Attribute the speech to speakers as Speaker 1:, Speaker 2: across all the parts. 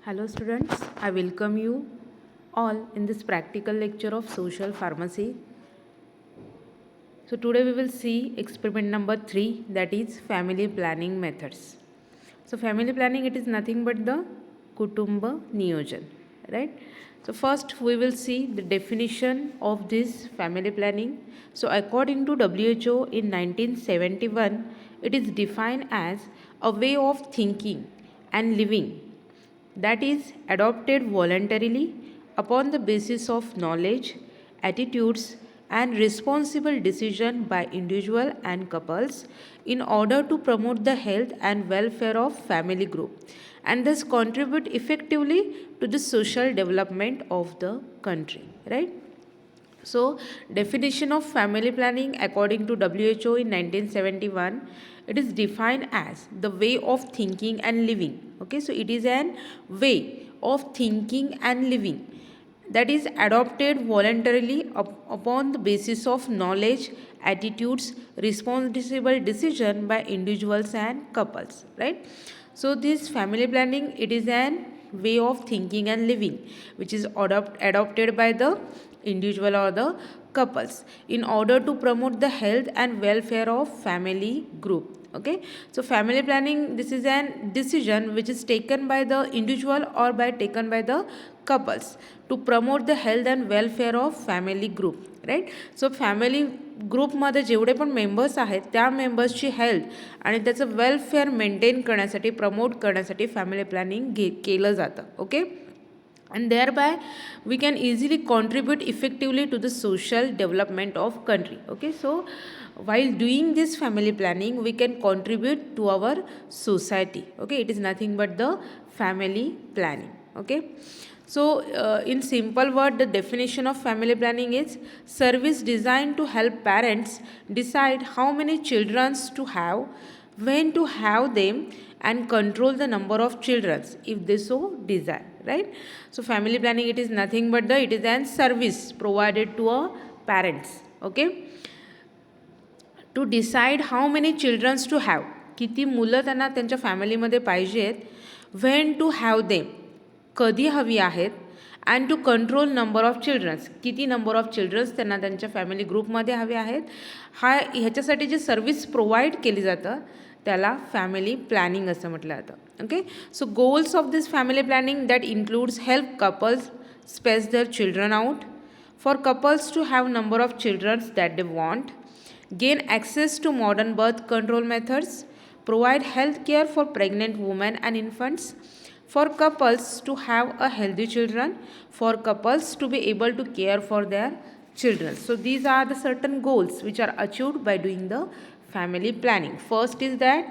Speaker 1: Hello students, I welcome you all in this practical lecture of social pharmacy. So today we will see experiment number 3, that is family planning methods. So family planning, it is nothing but the Kutumba Niyojan, right? So first we will see the definition of this family planning. So according to WHO in 1971, it is defined as a way of thinking and living that is adopted voluntarily upon the basis of knowledge, attitudes, and responsible decision by individual and couples in order to promote the health and welfare of family group and thus contribute effectively to the social development of the country, right? So, definition of family planning according to WHO in 1971, it is defined as the way of thinking and living. Okay, so it is an way of thinking and living that is adopted voluntarily upon the basis of knowledge, attitudes, responsible decision by individuals and couples, right? So this family planning, it is an way of thinking and living which is adopted by the individual or the couples in order to promote the health and welfare of family group. Okay, so family planning, this is an decision which is taken by the individual or by taken by the couples to promote the health and welfare of family group, right. So family ग्रुपमध्ये जेवढे पण members आहेत त्या मेंबर्सची health आणि त्याचं welfare maintain करण्यासाठी promote करण्यासाठी family planning केलं जातं. Okay, and thereby we can easily contribute effectively to the social development of country. Okay, so while doing this family planning we can contribute to our society. Okay, it is nothing but the family planning. Okay, so in simple word, the definition of family planning is service designed to help parents decide how many children to have, when to have them, and control the number of children if they so desire, right? So family planning, it is nothing but it is an service provided to a parents. Okay, to decide how many children to have, किती मुलं त्यांना त्यांच्या फॅमिलीमध्ये पाहिजेत, when to have them, कधी हवी आहेत, and to control number of childrens, किती नंबर ऑफ चिल्ड्रन्स त्यांना त्यांच्या फॅमिली ग्रुपमध्ये हवे आहेत, ह्याच्यासाठी जे सर्विस प्रोव्हाइड केली जातं त्याला फॅमिली प्लॅनिंग असं म्हटलं जातं. Okay, so goals of this family planning that includes help couples space their children out, for couples to have number of childrens that they want, gain access to modern birth control methods, provide health care for pregnant women and infants, for couples to have a healthy children, for couples to be able to care for their children. So these are the certain goals which are achieved by doing the family planning. First is that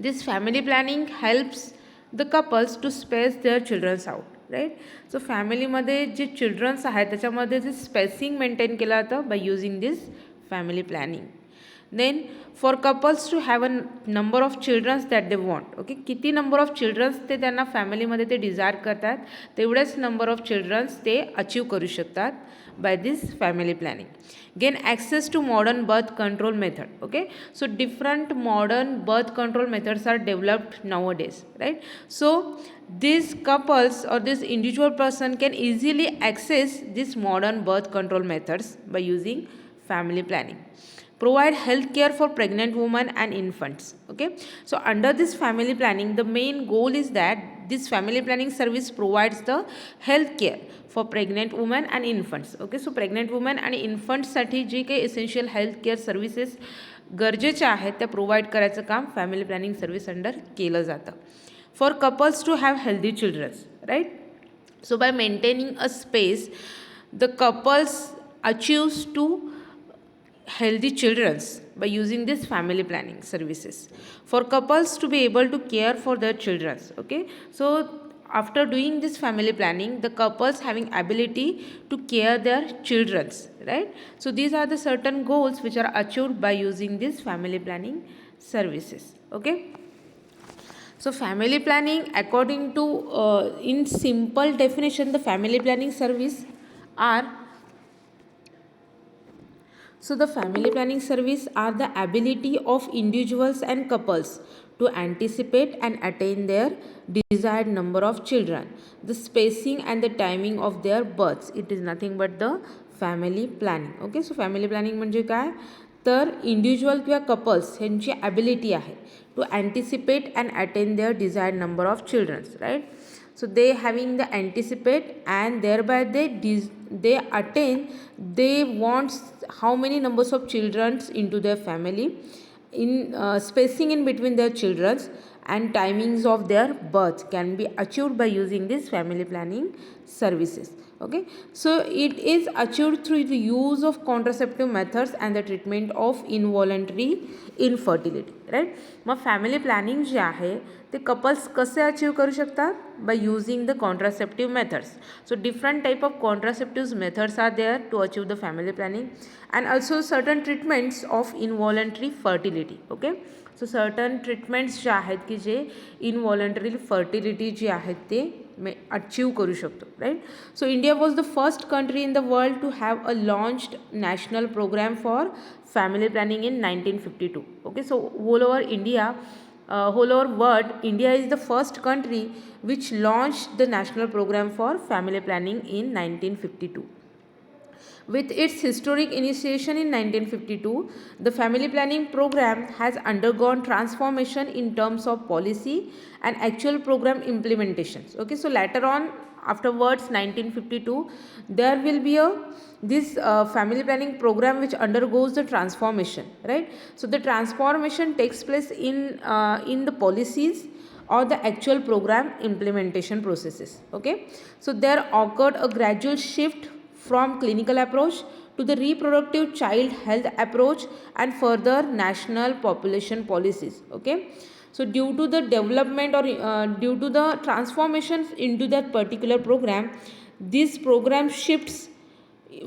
Speaker 1: this family planning helps the couples to space their children out, right. So फॅमिलीमध्ये जे children's आहेत त्याच्यामध्ये जे spacing maintain केलं जातं by using this family planning. Then for couples to have a number of children that they want. Okay, किती number of children ते त्यांना फॅमिलीमध्ये ते डिझायर करतात तेवढेच नंबर ऑफ चिल्ड्रन्स ते अचीव करू शकतात by this family planning. Gain access to modern birth control method. Okay, so different modern birth control methods are developed nowadays, right? So these couples or this individual person can easily access these modern birth control methods by using family planning. Provide health care for pregnant women and infants. Okay, so under this family planning the main goal is that this family planning service provides the health care for pregnant women and infants. Okay, so pregnant women आणि इन्फंट्ससाठी जी काही essential health care services गरजेच्या आहेत त्या provide करायचं काम family planning service under केलं जातं. For couples to have healthy childrens, right. So by maintaining a space the couples achieves to healthy children by using this family planning services, for couples to be able to care for their children. Okay, so after doing this family planning the couples having ability to care their children, right? So these are the certain goals which are achieved by using this family planning services. Okay, so family planning according to in simple definition the family planning service are, so the family planning service are the ability of individuals and couples to anticipate and attain their desired number of children. The spacing and the timing of their births, it is nothing but the family planning. Okay, so family planning म्हणजे काय, तर individual किंवा couples ह्यांची ability आहे to anticipate and attain their desired number of childrens, right. So they having the anticipate and thereby they attain, they want how many numbers of children into their family, in spacing in between their children and timings of their birth can be achieved by using this family planning services. Okay, so it is achieved through the use of contraceptive methods and the treatment of involuntary infertility, right. मग family planning जे आहे ते couples कसे achieve करू शकतात, by using the contraceptive methods. So different type of contraceptive methods are there to achieve the family planning and also certain treatments of involuntary fertility. Okay, so certain treatments जे आहेत की जे involuntary fertility जी आहेत ते achieve करू शकतो, right. So India was the first country in the world to have a launched national program for family planning in 1952. Okay, so whole over world, India is the first country which launched the national program for family planning in 1952. With its historic initiation in 1952, the family planning program has undergone transformation in terms of policy and actual program implementations. Okay, so later on, afterwards 1952, there will be this family planning program which undergoes the transformation, right. So the transformation takes place in the policies or the actual program implementation processes. Okay, so there occurred a gradual shift from clinical approach to the reproductive child health approach and further national population policies. Okay, so due to the development or due to the transformations into that particular program, this program shifts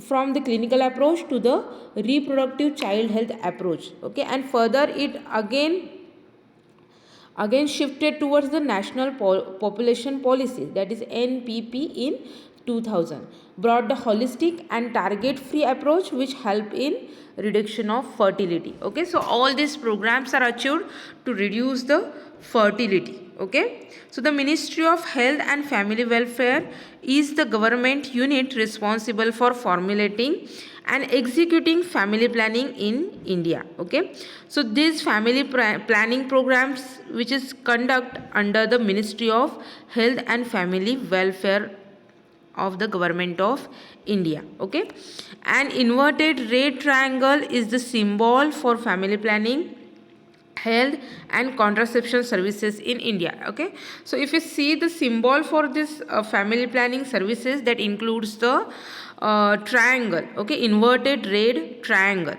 Speaker 1: from the clinical approach to the reproductive child health approach. Okay, and further it again shifted towards the national population policy, that is NPP, in 2000, brought the holistic and target free approach which help in reduction of fertility. Okay, so all these programs are achieved to reduce the fertility. Okay, so the Ministry of Health and Family Welfare is the government unit responsible for formulating and executing family planning in India. Okay, so these family planning programs which is conduct under the Ministry of Health and Family Welfare of the government of India. Okay, an inverted red triangle is the symbol for family planning, health and contraception services in India. Okay, so if you see the symbol for this family planning services, that includes the triangle. Okay, inverted red triangle.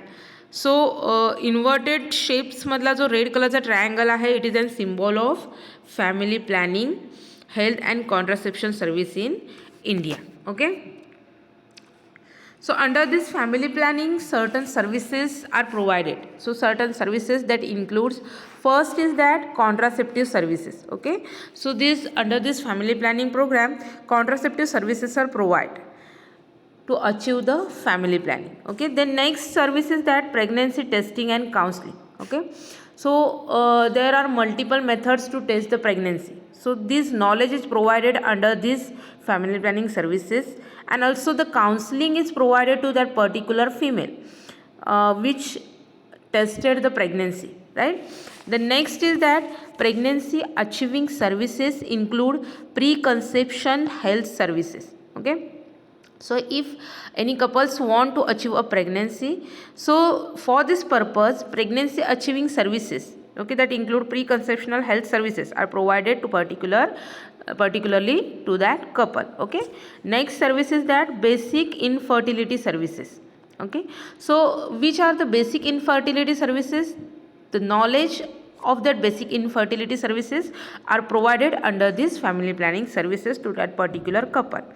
Speaker 1: So inverted shapes मधला जो red कलरचा triangle आहे, it is an symbol of family planning, health and contraception service in India. Okay, so under this family planning certain services are provided. So certain services that includes, first is that contraceptive services. Okay, so this under this family planning program, contraceptive services are provided to achieve the family planning. Okay, then next service is that pregnancy testing and counseling. Okay, so there are multiple methods to test the pregnancy. So this knowledge is provided under this family planning services, and also the counseling is provided to that particular female which tested the pregnancy, right. The next is that pregnancy achieving services include preconception health services. Okay, so if any couples want to achieve a pregnancy, so for this purpose pregnancy achieving services, okay, that include preconceptional health services are provided to particularly to that couple. Okay, next service is that basic infertility services. Okay, so which are the basic infertility services? The knowledge of that basic infertility services are provided under this family planning services to that particular couple.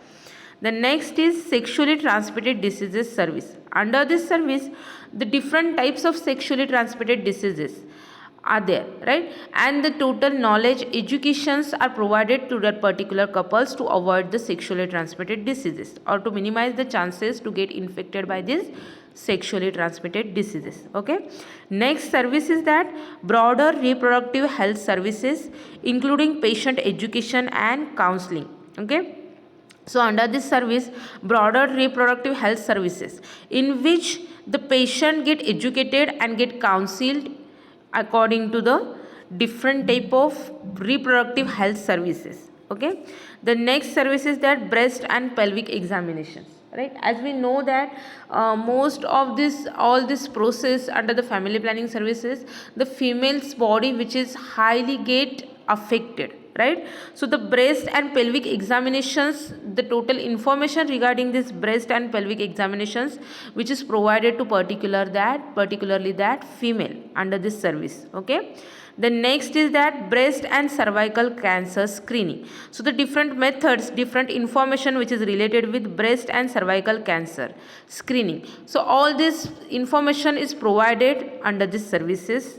Speaker 1: The next is sexually transmitted diseases service. Under this service, the different types of sexually transmitted diseases are there, right, and the total knowledge educations are provided to that particular couples to avoid the sexually transmitted diseases or to minimize the chances to get infected by these sexually transmitted diseases. Okay, next service is that broader reproductive health services including patient education and counseling. Okay, so under this service, broader reproductive health services in which the patient get educated and get counseled according to the different type of reproductive health services. Okay, the next service is that breast and pelvic examinations. Right, as we know that most of this all this process under the family planning services, the female's body which is highly get affected, right? So the breast and pelvic examinations, the total information regarding this breast and pelvic examinations which is provided to particularly that female under this service. Okay, the next is that breast and cervical cancer screening. So the different methods, different information which is related with breast and cervical cancer screening. So all this information is provided under these services.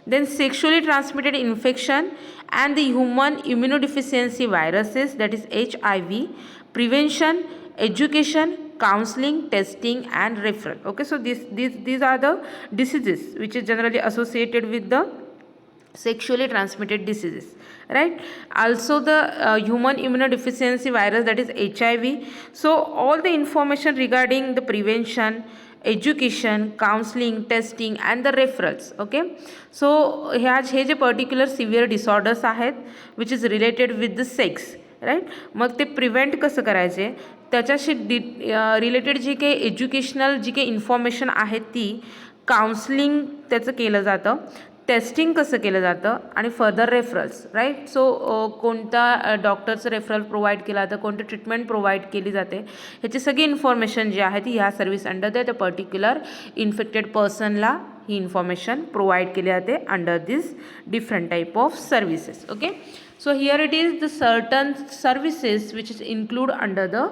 Speaker 1: Then sexually transmitted infection and the human immunodeficiency viruses, that is HIV, prevention, education, counseling, testing and referral. Okay, so these are the diseases which is generally associated with the sexually transmitted diseases, right? Also the human immunodeficiency virus, that is HIV. So all the information regarding the prevention, education, counseling, testing and the referrals. Okay, so हे जे particular severe disorders आहेत which is related with the sex, right. मग ते prevent कसं करायचे, त्याच्याशी related जी काही educational जी काही इन्फॉर्मेशन आहे ती काउन्सलिंग त्याचं केलं जातं, टेस्टिंग कसं केलं जातं आणि फर्दर रेफरल्स, राईट. सो कोणता डॉक्टरचं रेफरल प्रोव्हाइड केला जातं, कोणती ट्रीटमेंट प्रोव्हाइड केली जाते, ह्याची सगळी इन्फॉर्मेशन जी आहे ती ह्या सर्व्हिस अंडर त्या पर्टिक्युलर इन्फेक्टेड पर्सनला ही इन्फॉर्मेशन प्रोव्हाइड केली जाते under this different type of services. Okay, so here it is the certain services which is include under the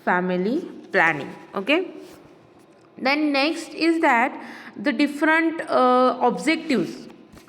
Speaker 1: family planning. Okay, then next is that the different objectives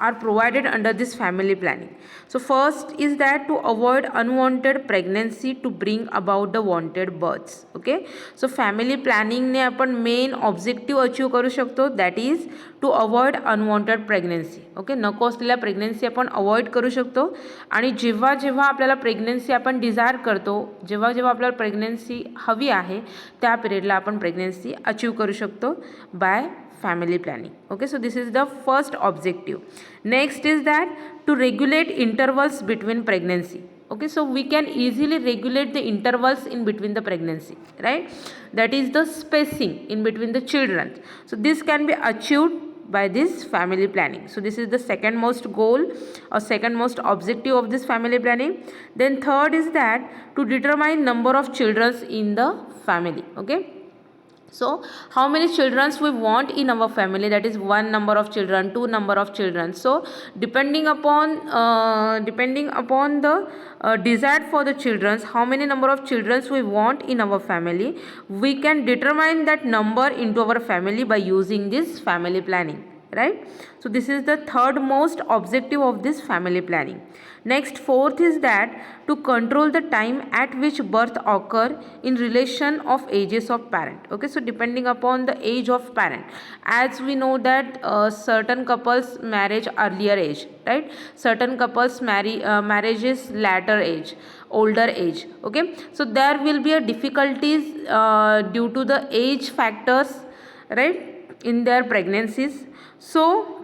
Speaker 1: are provided under this family planning. So first is that to avoid unwanted pregnancy to bring about the wanted births. Okay, so family planning ने आपण main objective achieve करू शकतो, that is to avoid unwanted pregnancy. Okay, नको असलेल्या pregnancy आपण avoid करू शकतो आणि जेव्हा जेव्हा आपल्याला प्रेग्नन्सी आपण डिझायर करतो, जेव्हा जेव्हा आपल्याला प्रेग्नन्सी हवी आहे त्या पिरियडला आपण प्रेग्नन्सी अचीव करू शकतो bye family planning. Okay, so this is the first objective. Next is that to regulate intervals between pregnancy. Okay, so we can easily regulate the intervals in between the pregnancy, right? That is the spacing in between the children. So this can be achieved by this family planning. So this is the second most goal or second most objective of this family planning. Then third is that to determine number of children in the family. Okay, so how many children we want in our family, that is one number of children, two number of children. So depending upon the desire for the children, how many number of children we want in our family, we can determine that number into our family by using this family planning, right? So this is the third most objective of this family planning. Next, fourth is that to control the time at which birth occur in relation of ages of parent. Okay, so depending upon the age of parent, as we know that certain couples marriage earlier age, right? Certain couples marriages later age, older age. Okay, so there will be a difficulties due to the age factors, right, in their pregnancies. So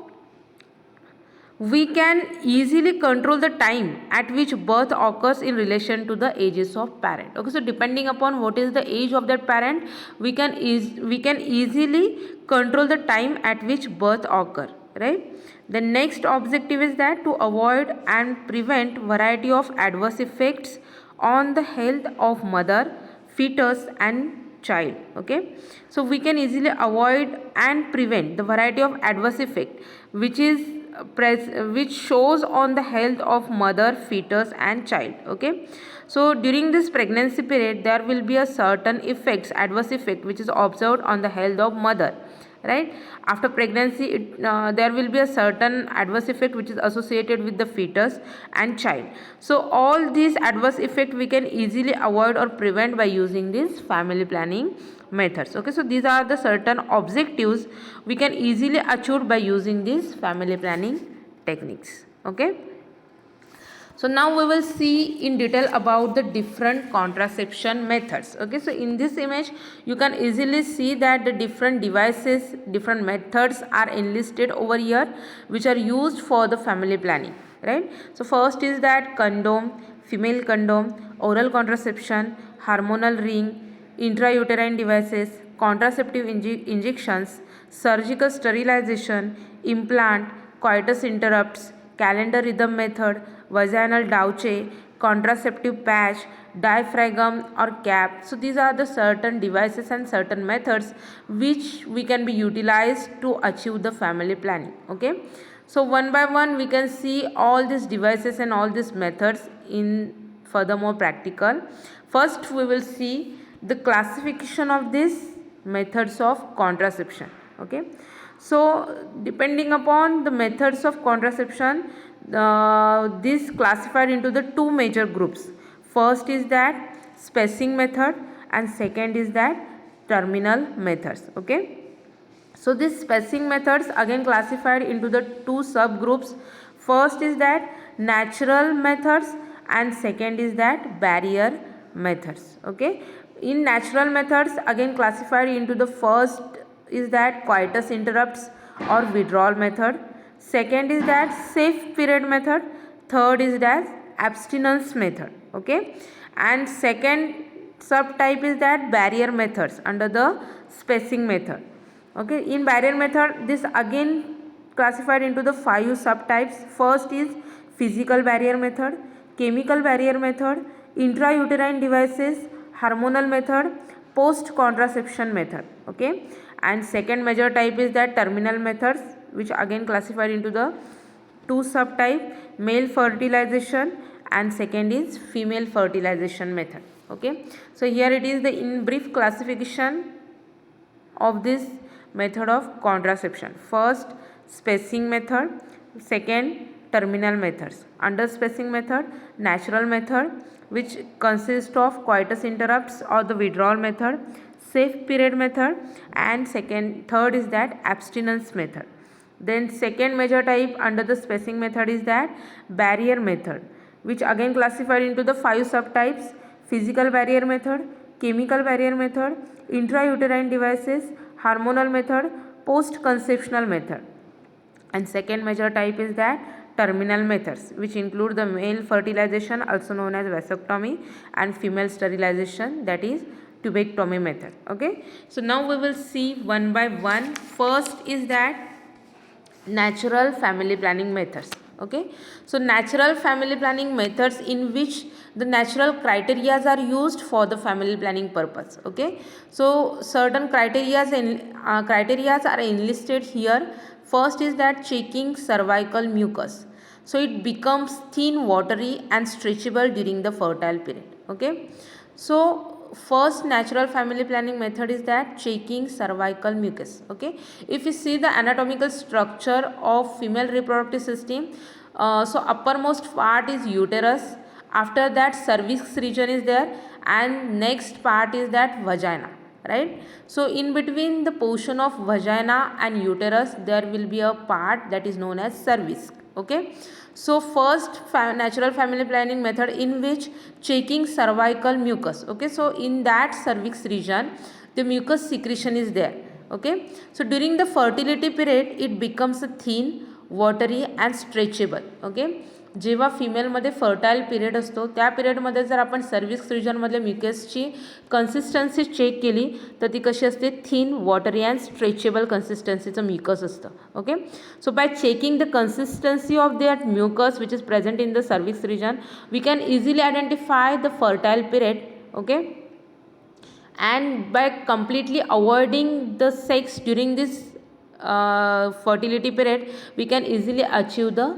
Speaker 1: we can easily control the time at which birth occurs in relation to the ages of parent. Okay, so depending upon what is the age of that parent, we can easily control the time at which birth occur, right? The next objective is that to avoid and prevent variety of adverse effects on the health of mother, fetus and child. Okay, so we can easily avoid and prevent the variety of adverse effect which shows on the health of mother, fetus and child. Okay, so during this pregnancy period there will be a certain effects, adverse effect which is observed on the health of mother, right? After pregnancy, there will be a certain adverse effect which is associated with the fetus and child. So all these adverse effect we can easily avoid or prevent by using these family planning methods. Okay, so these are the certain objectives we can easily achieve by using these family planning techniques. Okay, so now we will see in detail about the different contraception methods. Okay, so in this image you can easily see that the different devices, different methods are enlisted over here which are used for the family planning, right? So first is that condom, female condom, oral contraception, hormonal ring, intrauterine devices, contraceptive injections, surgical sterilization, implant, coitus interrupts, calendar rhythm method, vaginal douche, contraceptive patch, diaphragm or cap. So these are the certain devices and certain methods which we can be utilized to achieve the family planning. Okay, so one by one we can see all these devices and all these methods in furthermore practical. First we will see the classification of these methods of contraception. Okay, so depending upon the methods of contraception, this classified into the two major groups. First is that spacing method and second is that terminal methods. Okay, so these spacing methods again classified into the two subgroups. First is that natural methods and second is that barrier methods. Okay, in natural methods again classified into the first is that coitus interrupts or withdrawal method, second is that safe period method, third is that abstinence method. Okay, and second subtype is that barrier methods under the spacing method. Okay, in barrier method this again classified into the five subtypes. First is physical barrier method, chemical barrier method, intrauterine devices, hormonal method, post contraception method. Okay, and second major type is that terminal methods which again classified into the two subtype, male fertilization and second is female fertilization method. Okay, so here it is the in brief classification of this method of contraception. First spacing method, second terminal methods. Under spacing method, natural method which consists of coitus interrupts or the withdrawal method, safe period method and third is that abstinence method. Then second major type under the spacing method is that barrier method which again classified into the five subtypes: physical barrier method, chemical barrier method, intrauterine devices, hormonal method, post conceptional method. And second major type is that terminal methods which include the male fertilization also known as vasectomy and female sterilization that is tubectomy method. Okay, so now we will see one by one. First is that natural family planning methods. Okay, so natural family planning methods in which the natural criterias are used for the family planning purpose. Okay, so certain criterias are enlisted here. First is that checking cervical mucus, so it becomes thin, watery and stretchable during the fertile period. Okay, so first natural family planning method is that checking cervical mucus. Okay, if you see the anatomical structure of female reproductive system, so uppermost part is uterus, after that cervix region is there and next part is that vagina, right? So in between the portion of vagina and uterus there will be a part that is known as cervix. Okay, so first natural family planning method in which checking cervical mucus. Okay, so in that cervix region the mucus secretion is there. Okay, so during the fertility period it becomes a thin, watery and stretchable. Okay, जेव्हा फिमेलमध्ये fertile period असतो त्या पिरियडमध्ये जर आपण सर्व्हिक्स रिजनमधल्या म्युकसची consistency check केली तर ती कशी असते, थिन, वॉटरी अँड स्ट्रेचेबल कन्सिस्टन्सीचं म्युकस असतं. Okay, so by checking the consistency of that mucus which is present in the cervix region we can easily identify the fertile period. Okay, and by completely avoiding the sex during this fertility period we can easily achieve the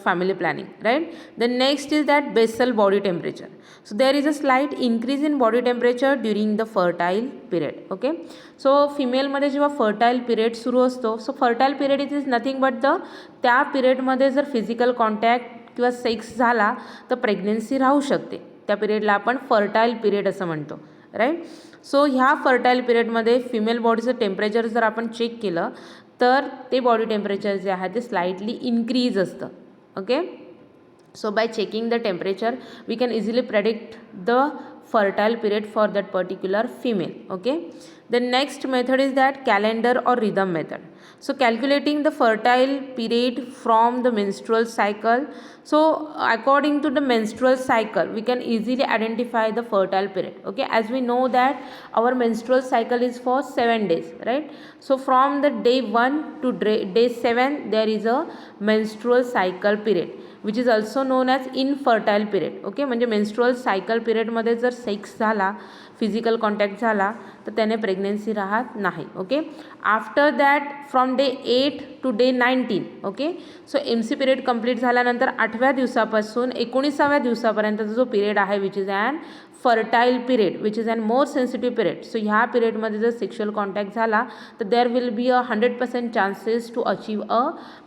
Speaker 1: family planning, right? The next is that basal body temperature. So there is a slight increase in body temperature during the fertile period. Okay, so female मध्ये जेव्हा fertile period सुरू असतो, so fertile period it is nothing but the त्या period मध्ये जर physical contact किंवा sex झाला तर प्रेग्नेन्सी राहू शकते. त्या पिरियडला आपण फर्टाईल पिरियड असं म्हणतो, राईट? सो ह्या फर्टाईल पिरियडमध्ये फिमेल बॉडीचं टेम्परेचर जर आपण चेक केलं तर ते बॉडी टेम्परेचर जे आहे ते स्लाइटली इन्क्रीज असतं. Okay, so by checking the temperature we can easily predict the fertile period for that particular female. Okay, the next method is that calendar or rhythm method. So calculating the fertile period from the menstrual cycle. So according to the menstrual cycle we can easily identify the fertile period. Okay, as we know that our menstrual cycle is for 7 days, right? So from the day 1 to day 7 there is a menstrual cycle period which is also known as infertile period. Okay, म्हणजे menstrual cycle पिरियडमध्ये जर sex झाला, physical contact झाला तर त्याने pregnancy राहत नाही. Okay, after that from day 8 to day 19. Okay, so M C period complete झाल्यानंतर 8व्या दिवसापासून 19व्या दिवसापर्यंतचा जो पिरियड आहे which is an fertile period which is an more sensitive period. So ह्या पिरियडमध्ये जर सेक्शुअल कॉन्टॅक्ट झाला तर there will be a 100% chances to achieve a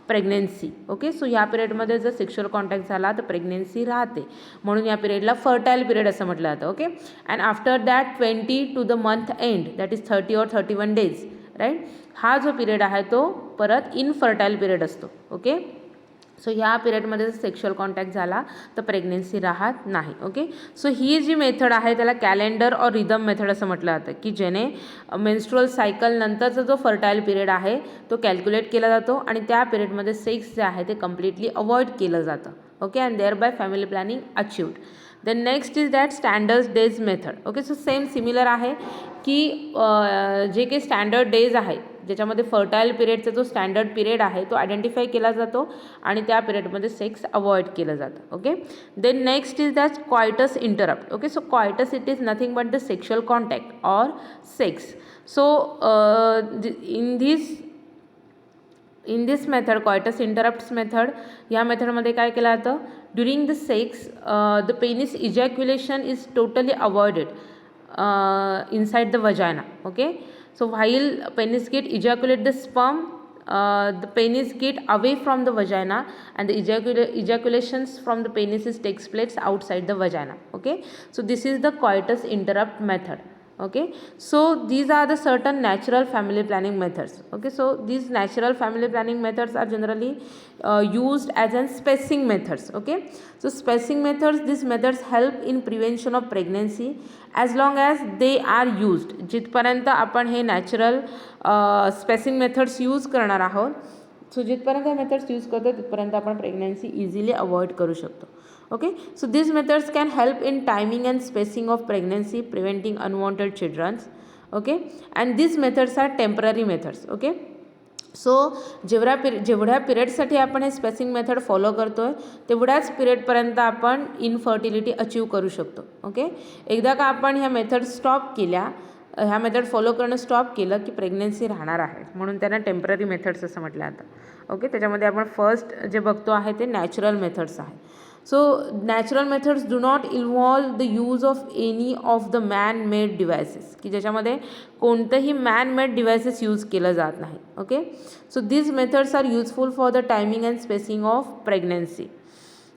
Speaker 1: pregnancy. Okay, so ह्या पिरियडमध्ये जर सेक्शुअल कॉन्टॅक्ट झाला तर प्रेग्नेन्सी राहते, म्हणून या पिरियडला फर्टाईल पिरियड असं म्हटलं जातं. Okay, and after that 20 to the month end that is 30 or 31 days, right? हा जो पिरियड आहे तो परत इनफर्टाईल पिरियड असतो. ओके, सो ह्या पिरियडमध्ये जर सेक्शुअल कॉन्टॅक्ट झाला तर प्रेग्नेन्सी राहत नाही. ओके, सो ही जी मेथड आहे त्याला कॅलेंडर और रिदम मेथड असं म्हटलं जातं, की जेणे मेन्स्ट्रुअल सायकल नंतरचा जो फर्टाईल पिरियड आहे तो कॅल्क्युलेट केला जातो आणि त्या पिरियडमध्ये सेक्स जे आहे ते कम्प्लिटली अवॉइड केलं जातं. Okay, and there by family planning achieved. Then next is that standard days method. Okay, so same similar आहे की जे काही स्टँडर्ड डेज आहेत ज्याच्यामध्ये फर्टाईल पिरियडचा जो स्टँडर्ड पिरियड आहे तो आयडेंटिफाय केला जातो आणि त्या पिरियडमध्ये सेक्स अवॉइड केलं जातं. Okay, then next is that coitus interrupt. Okay, so coitus it is nothing but the sexual contact or sex. So in this method coitus interrupts method, या मेथडमध्ये काय केलं जातं, during the sex the penis ejaculation is totally avoided inside the vagina. Okay, so while penis get ejaculate the sperm, the penis get away from the vagina and the ejaculations from the penis takes place outside the vagina. Okay, so this is the coitus interrupt method. Okay, so these are the certain natural family planning methods. Okay, so these natural family planning methods are generally used as an spacing methods. Okay, so spacing methods, these methods help in prevention of pregnancy as long as they are used. जिथपर्यंत आपण हे natural spacing methods use करणार आहोत, सो जिथपर्यंत हे methods use करतो तिथपर्यंत आपण pregnancy easily avoid करू शकतो. Okay, so these methods can help in timing and spacing of pregnancy, preventing unwanted children. Okay, and these methods are temporary methods. Okay, सो जेवढ्या पिरियडसाठी आपण हे स्पेसिंग मेथड फॉलो करतो आहे तेवढ्याच पिरियडपर्यंत आपण इनफर्टिलिटी अचीव करू शकतो. ओके, एकदा का आपण ह्या मेथड स्टॉप केल्या, ह्या मेथड फॉलो करणं स्टॉप केलं की प्रेग्नेन्सी राहणार आहे, म्हणून त्यांना टेम्पररी मेथड्स असं म्हटलं जातं. ओके, त्याच्यामध्ये आपण फर्स्ट जे बघतो आहे ते नॅचरल मेथड्स आहे. So natural methods do not involve the use of any of the man-made devices, की ज्याच्यामध्ये कोणतंही man-made devices यूज केलं जात नाही. Okay, so these methods are useful for the timing and spacing of pregnancy.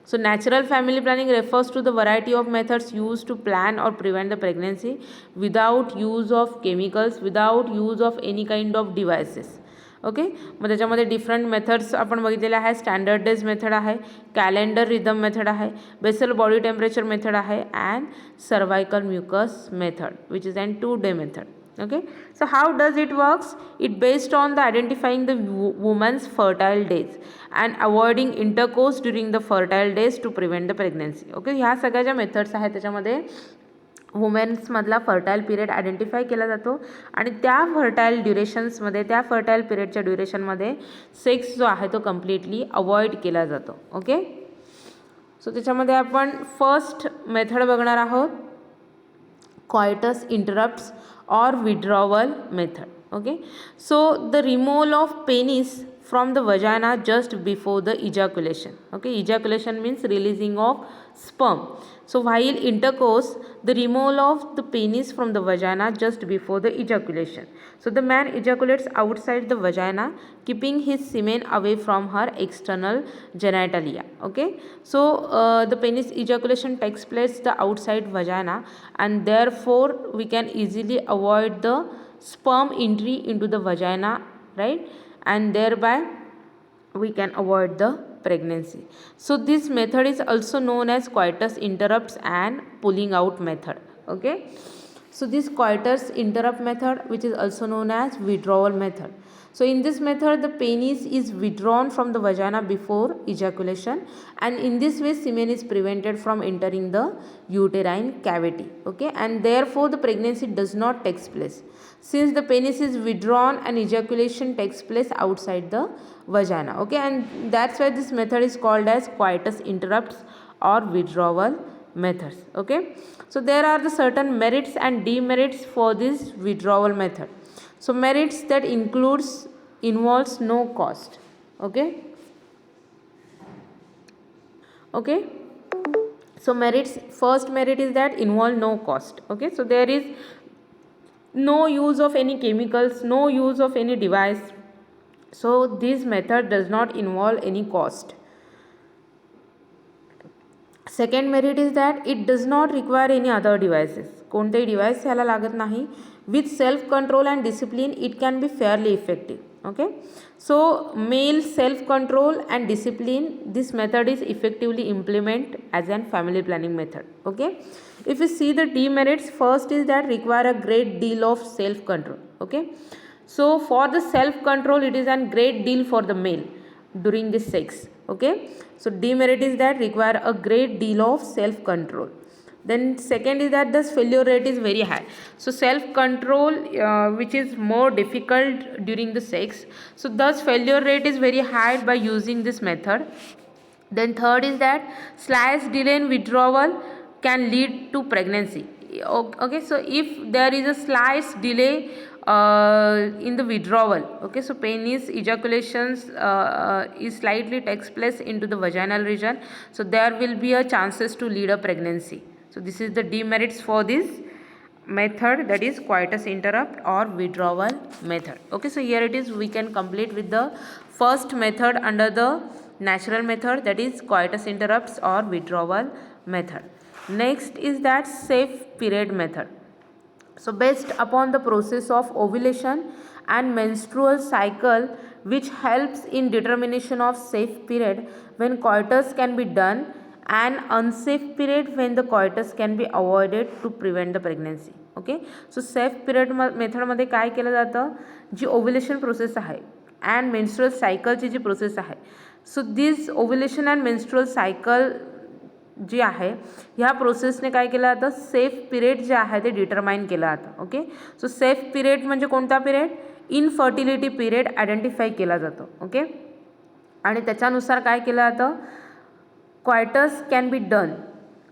Speaker 1: So natural family planning refers to the variety of methods used to plan or prevent the pregnancy without use of chemicals, without use of any kind of devices. Okay, मग त्याच्यामध्ये different methods आपण बघितलेले आहे. Standard days method आहे, calendar rhythm method आहे, basal body temperature method आहे and cervical mucus method which is an 2 day method. Okay, so how does it works? It based on the identifying the woman's fertile days and avoiding intercourse during the fertile days to prevent the pregnancy. Okay, ह्या सगळ्या ज्या methods आहेत त्याच्यामध्ये वुमेन्समधला fertile period identify केला जातो आणि त्या fertile ड्युरेशन्समध्ये, त्या फर्टाईल पिरियडच्या ड्युरेशनमध्ये सेक्स जो आहे तो कम्प्लिटली अवॉइड केला जातो. ओके, सो त्याच्यामध्ये आपण फर्स्ट मेथड बघणार आहोत, कॉयटस interrupts or withdrawal method. Okay, so the removal of penis from the vagina just before the ejaculation. Okay, ejaculation means releasing of sperm. So while intercourse, the removal of the penis from the vagina just before the ejaculation. So the man ejaculates outside the vagina, keeping his semen away from her external genitalia. Okay, so the penis ejaculation takes place the outside vagina, and therefore we can easily avoid the sperm entry into the vagina, right, and thereby we can avoid the pregnancy. So this method is also known as coitus interrupts and pulling out method. Okay, so this coitus interrupt method, which is also known as withdrawal method. So in this method, the penis is withdrawn from the vagina before ejaculation, and in this way semen is prevented from entering the uterine cavity. Okay, and therefore the pregnancy does not take place, since the penis is withdrawn and ejaculation takes place outside the vagina. Okay, and that's why this method is called as coitus interrupts or withdrawal methods. Okay, so there are the certain merits and demerits for this withdrawal method. So merits that involves no cost. Okay, okay, so merits, first merit is that involve no cost. Okay, so there is no use of any chemicals, no use of any device, so this method does not involve any cost. Second merit is that it does not require any other devices. कोणतेही device याला लागत नाही. With self control and discipline it can be fairly effective. Okay, so male self control and discipline, this method is effectively implemented as an family planning method. Okay, if you see the demerits, first is that require a great deal of self control. Okay, so for the self control it is a great deal for the male during the sex. Okay, so demerit is that require a great deal of self control. Then second is that the failure rate is very high. So self control which is more difficult during the sex, so thus failure rate is very high by using this method. Then third is that slight delay in withdrawal can lead to pregnancy. Okay, so if there is a slight delay in the withdrawal, okay, so penis ejaculations is slightly takes place into the vaginal region, so there will be a chances to lead a pregnancy. So this is the demerits for this method, that is coitus interrupt or withdrawal method. Okay, so here it is, we can complete with the first method under the natural method, that is coitus interrupts or withdrawal method. Next is that safe period method. So based upon the process of ovulation and menstrual cycle, which helps in determination of safe period when coitus can be done, and unsafe period when the coitus can be avoided to prevent the pregnancy. Okay, so safe period method मध्ये काय केलं जातं, जी ovulation process आहे and menstrual cycle ची जी process आहे, so this ovulation and menstrual cycle जी आहे ह्या प्रोसेसने काय केलं जातं, सेफ पिरियड जे आहे ते डिटरमाइन केलं जातं. ओके, सो सेफ पिरियड म्हणजे कोणता पिरियड, इनफर्टिलिटी पिरियड आयडेंटिफाय केला जातो. ओके, आणि त्याच्यानुसार काय केलं जातं, क्वायटस कॅन बी डन.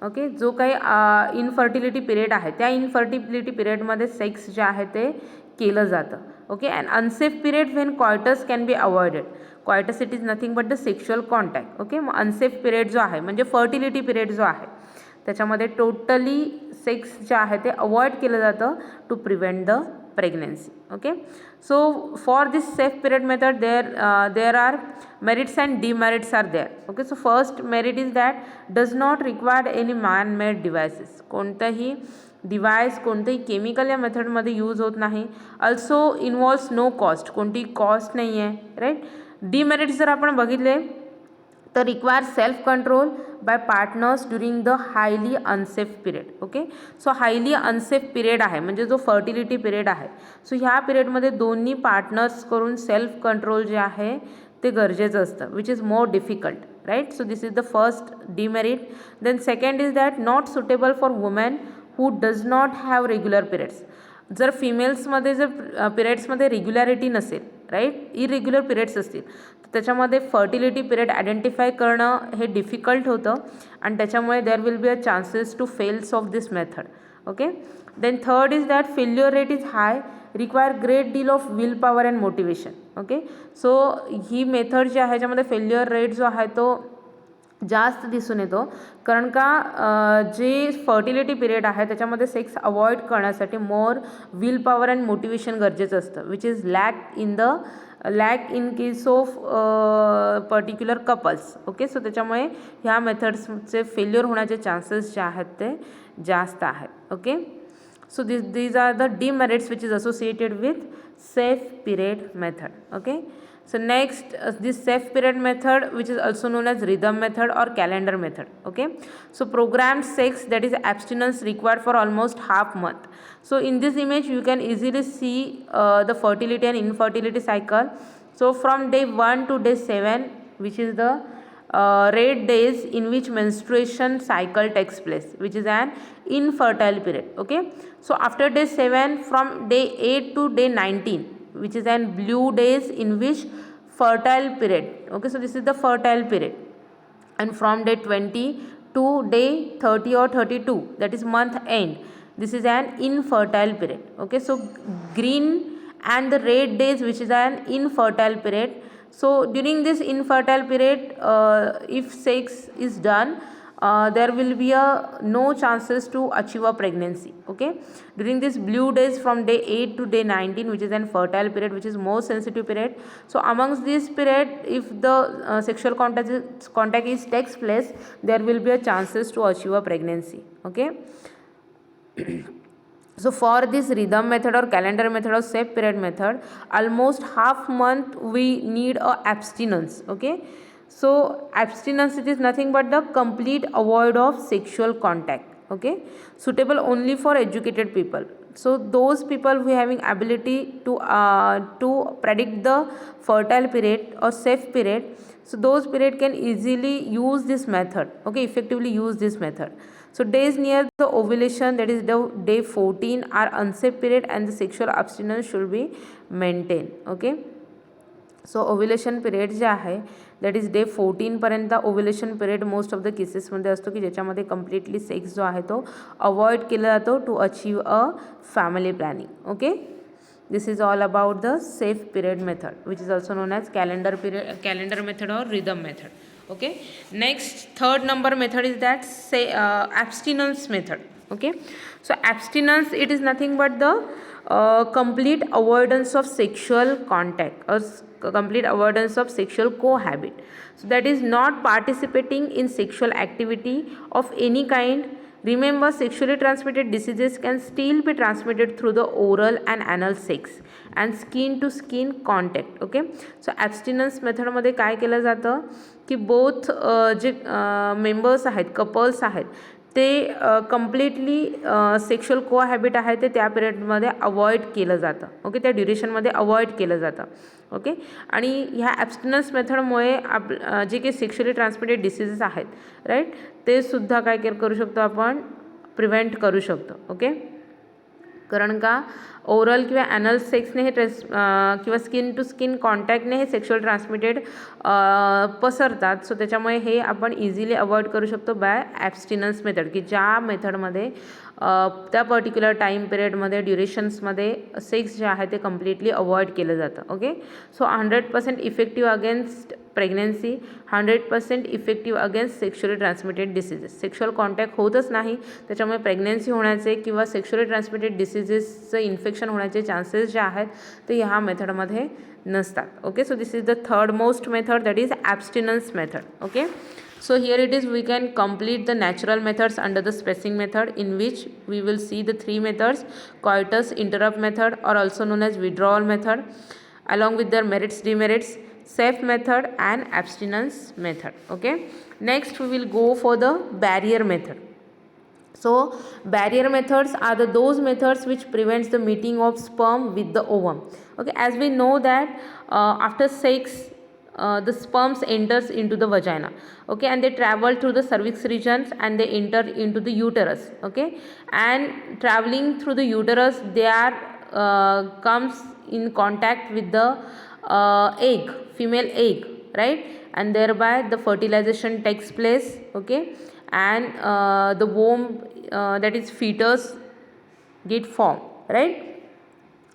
Speaker 1: ओके, जो काही इनफर्टिलिटी पिरियड आहे त्या इनफर्टिलिटी पिरियडमध्ये सेक्स जे आहे ते केलं जातं. Okay, and unsafe period when coitus can be avoided. Coitus it is nothing but the sexual contact. Okay, मग अनसेफ पिरियड जो आहे म्हणजे फर्टिलिटी पिरियड जो आहे त्याच्यामध्ये टोटली सेक्स जे आहे ते अवॉइड केलं जातं to prevent the pregnancy. Okay, so for this safe period method there are merits and demerits are there. Okay, so first merit is that does not require any man made devices. कोणताही device कोणतेही chemical या मेथडमध्ये use होत नाही. Also involves no cost, कोणतीही cost नाही आहे. Right, demerits जर आपण बघितले तर require self control by partners during the highly unsafe period. Okay, so highly unsafe period आहे म्हणजे जो फर्टिलिटी पिरियड आहे, सो ह्या पिरियडमध्ये दोन्ही पार्टनर्स करून सेल्फ कंट्रोल जे आहे ते गरजेचं असतं, which is more difficult. Right, so this is the first demerit. Then second is that not suitable for women who does not have regular periods. जर फिमेल्समध्ये जर पिरियड्समध्ये रेग्युलॅरिटी नसेल, राईट, इरेग्युलर पिरियड्स असतील तर त्याच्यामध्ये फर्टिलिटी पिरियड आयडेंटिफाय करणं हे difficult होतं आणि त्याच्यामुळे there will be a chances to fails of this method. Okay, then third is that failure rate is high, require great deal of will power and motivation. Okay. So ही method जी आहे ह्याच्यामध्ये failure rate जो आहे तो जास्त दिसून येतो, कारण का जे फर्टिलिटी पिरियड आहे त्याच्यामध्ये सेक्स अवॉइड करण्यासाठी more will power and motivation गरजेचं असतं, which is lack in case of particular couples. Okay. So त्याच्यामुळे ह्या मेथड्सचे फेल्युअर होण्याचे चान्सेस जे आहेत ते जास्त आहेत. Okay. So these are the demerits which is associated with safe period method. Okay. So next this safe period method, which is also known as rhythm method or calendar method. Okay. So programmed sex, that is abstinence required for almost half month. So in this image you can easily see the fertility and infertility cycle. So from day 1 to day 7, which is the rate days in which menstruation cycle takes place, which is an infertile period. Okay. So after day 7, from day 8 to day 19, which is an blue days in which fertile period. Okay. So this is the fertile period, and from day 20 to day 30 or 32, that is month end, this is an infertile period. Okay. So green and the red days, which is an infertile period. So during this infertile period, if sex is done, there will be no chances to achieve a pregnancy. Okay. During this blue days from day 8 to day 19, which is an fertile period, which is more sensitive period. So amongst this period, if the sexual contact is takes place, there will be a chances to achieve a pregnancy. Okay. So for this rhythm method or calendar method or safe period method, almost half month we need a abstinence. Okay. So abstinence, it is nothing but the complete avoid of sexual contact. Okay. Suitable only for educated people. So those people who having ability to predict the fertile period or safe period, so those period can easily use this method. Okay. Effectively use this method. So days near the ovulation, that is the day 14, are unsafe period and the sexual abstinence should be maintained. Okay. So ovulation period जे आहे that is day 14पर्यंत ovulation period most of the केसेसमध्ये असतो की ज्याच्यामध्ये completely sex जो आहे तो अवॉइड केला जातो to achieve a family planning. Okay. This is all about the safe period method, which is also known as calendar method or rhythm method. Okay. Next, third number method is that abstinence method. Okay. So abstinence, it is nothing but the complete avoidance of sexual contact or complete avoidance of sexual cohabit. So that is not participating in sexual activity of any kind. Remember, sexually transmitted diseases can still be transmitted through the oral and anal sex and skin to skin contact. Okay. So abstinence method मध्ये काय केलं जातं की both जे members आहेत, couples आहेत, ते completely sexual कोहॅबिट आहे ते त्या पिरियडमध्ये अवॉइड केलं जातं. ओके. त्या ड्युरेशनमध्ये अवॉइड केलं जातं. ओके. आणि ह्या ॲब्स्टिनन्स मेथडमुळे जे काही सेक्शुअली ट्रान्समिटेड डिसीजेस आहेत, राईट, ते सुद्धा काय करू शकतो आपण, प्रिव्हेंट करू शकतो. ओके. कारण का ओरल किंवा ॲनल सेक्सने हे किंवा स्किन टू स्किन कॉन्टॅक्टने हे सेक्शुअल ट्रान्समिटेड पसरतात. सो त्याच्यामुळे हे आपण इझिली अवॉइड करू शकतो बाय ॲब्स्टिनन्स मेथड, की ज्या मेथडमध्ये त्या पर्टिक्युलर टाईम पिरियडमध्ये ड्युरेशन्समध्ये सेक्स जे आहे ते कम्प्लिटली अवॉइड केलं जातं. Okay. So 100% effective against pregnancy, 100% effective against sexually transmitted diseases. Sexual contact होतच नाही, त्याच्यामुळे प्रेग्नन्सी होण्याचे किंवा सेक्शुअली ट्रान्समिटेड डिसीजेसचं इन्फेक्शन होण्याचे चान्सेस जे आहेत ते ह्या मेथडमध्ये नसतात. Okay. So this is the third most method, that is abstinence method. Okay. So here it is, we can complete the natural methods under the spacing method, in which we will see the three methods: coitus interrupt method, or also known as withdrawal method, along with their merits, demerits, safe method and abstinence method. Okay. Next we will go for the barrier method. So barrier methods are those methods which prevents the meeting of sperm with the ovum. Okay. As we know that after sex, the sperms enters into the vagina. Okay. And they travel through the cervix regions and they enter into the uterus. Okay. And traveling through the uterus, they are comes in contact with the egg, female egg, right, and thereby the fertilization takes place. Okay. And the womb, that is fetus, get formed, right.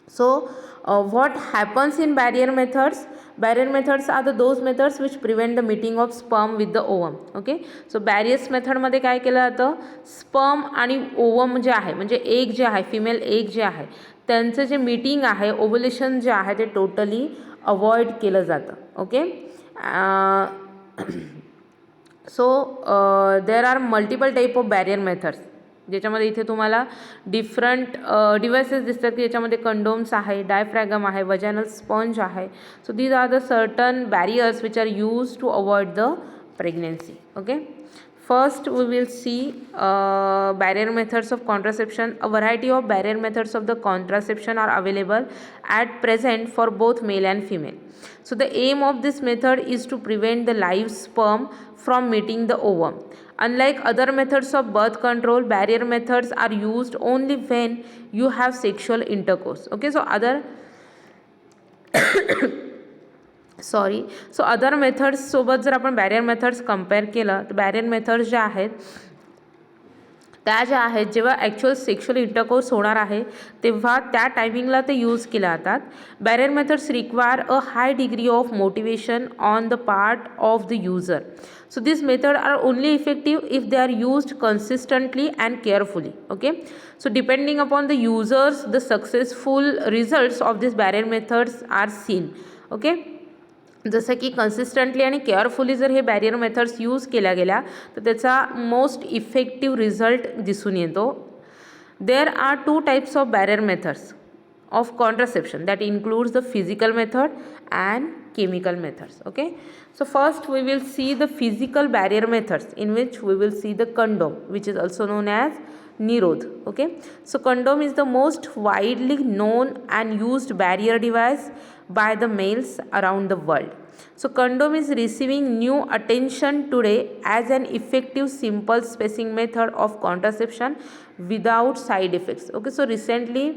Speaker 1: So What happens in barrier methods? Barrier methods are those methods which prevent the meeting of sperm with the ovum. Okay, so barriers मेथडमध्ये काय केलं जातं, sperm आणि ovum जे आहे म्हणजे egg जे आहे, female egg जे आहे त्यांचं जे मीटिंग आहे, ओव्युलेशन जे आहे ते टोटली अवॉइड केलं जातं. Okay, so there are multiple type of barrier methods, ज्याच्यामध्ये इथे तुम्हाला डिफरंट डिव्हायसेस दिसतात की याच्यामध्ये कंडोम्स आहे, डायफ्रॅगम आहे, वजायनल स्पंज आहे. So these are the certain barriers which are use to avoid the pregnancy. Okay, first we will see barrier methods of contraception. A variety of barrier methods of the contraception are available at present for both male and female. So the aim of this method is to prevent the live sperm from meeting the ovum. Unlike other methods of birth control, barrier methods are used only when you have sexual intercourse. Okay, so other methods सोबत जर आपण barrier methods compare केलं तर barrier methods ज्या आहेत त्या ज्या आहेत जेव्हा ॲक्च्युअल सेक्शुअल इंटरकोर्स होणार आहे तेव्हा त्या टायमिंगला ते यूज केल्या जातात. Barrier methods require a hi degree of motivation on the part of the user. So these methods are only effective if they are used consistently and carefully. Okay, so depending upon the users, the successful results of these barrier methods are seen. Okay, जसं की consistently आणि carefully जर हे barrier methods use केल्या गेल्या तर त्याचा most effective result दिसून येतो. There are two types of barrier methods of contraception that includes the physical method and chemical methods. Okay, so first we will see the physical barrier methods, in which we will see the condom, which is also known as Nirodh. Okay, so condom is the most widely known and used barrier device by the males around the world. So condom is receiving new attention today as an effective simple spacing method of contraception without side effects. Okay, so recently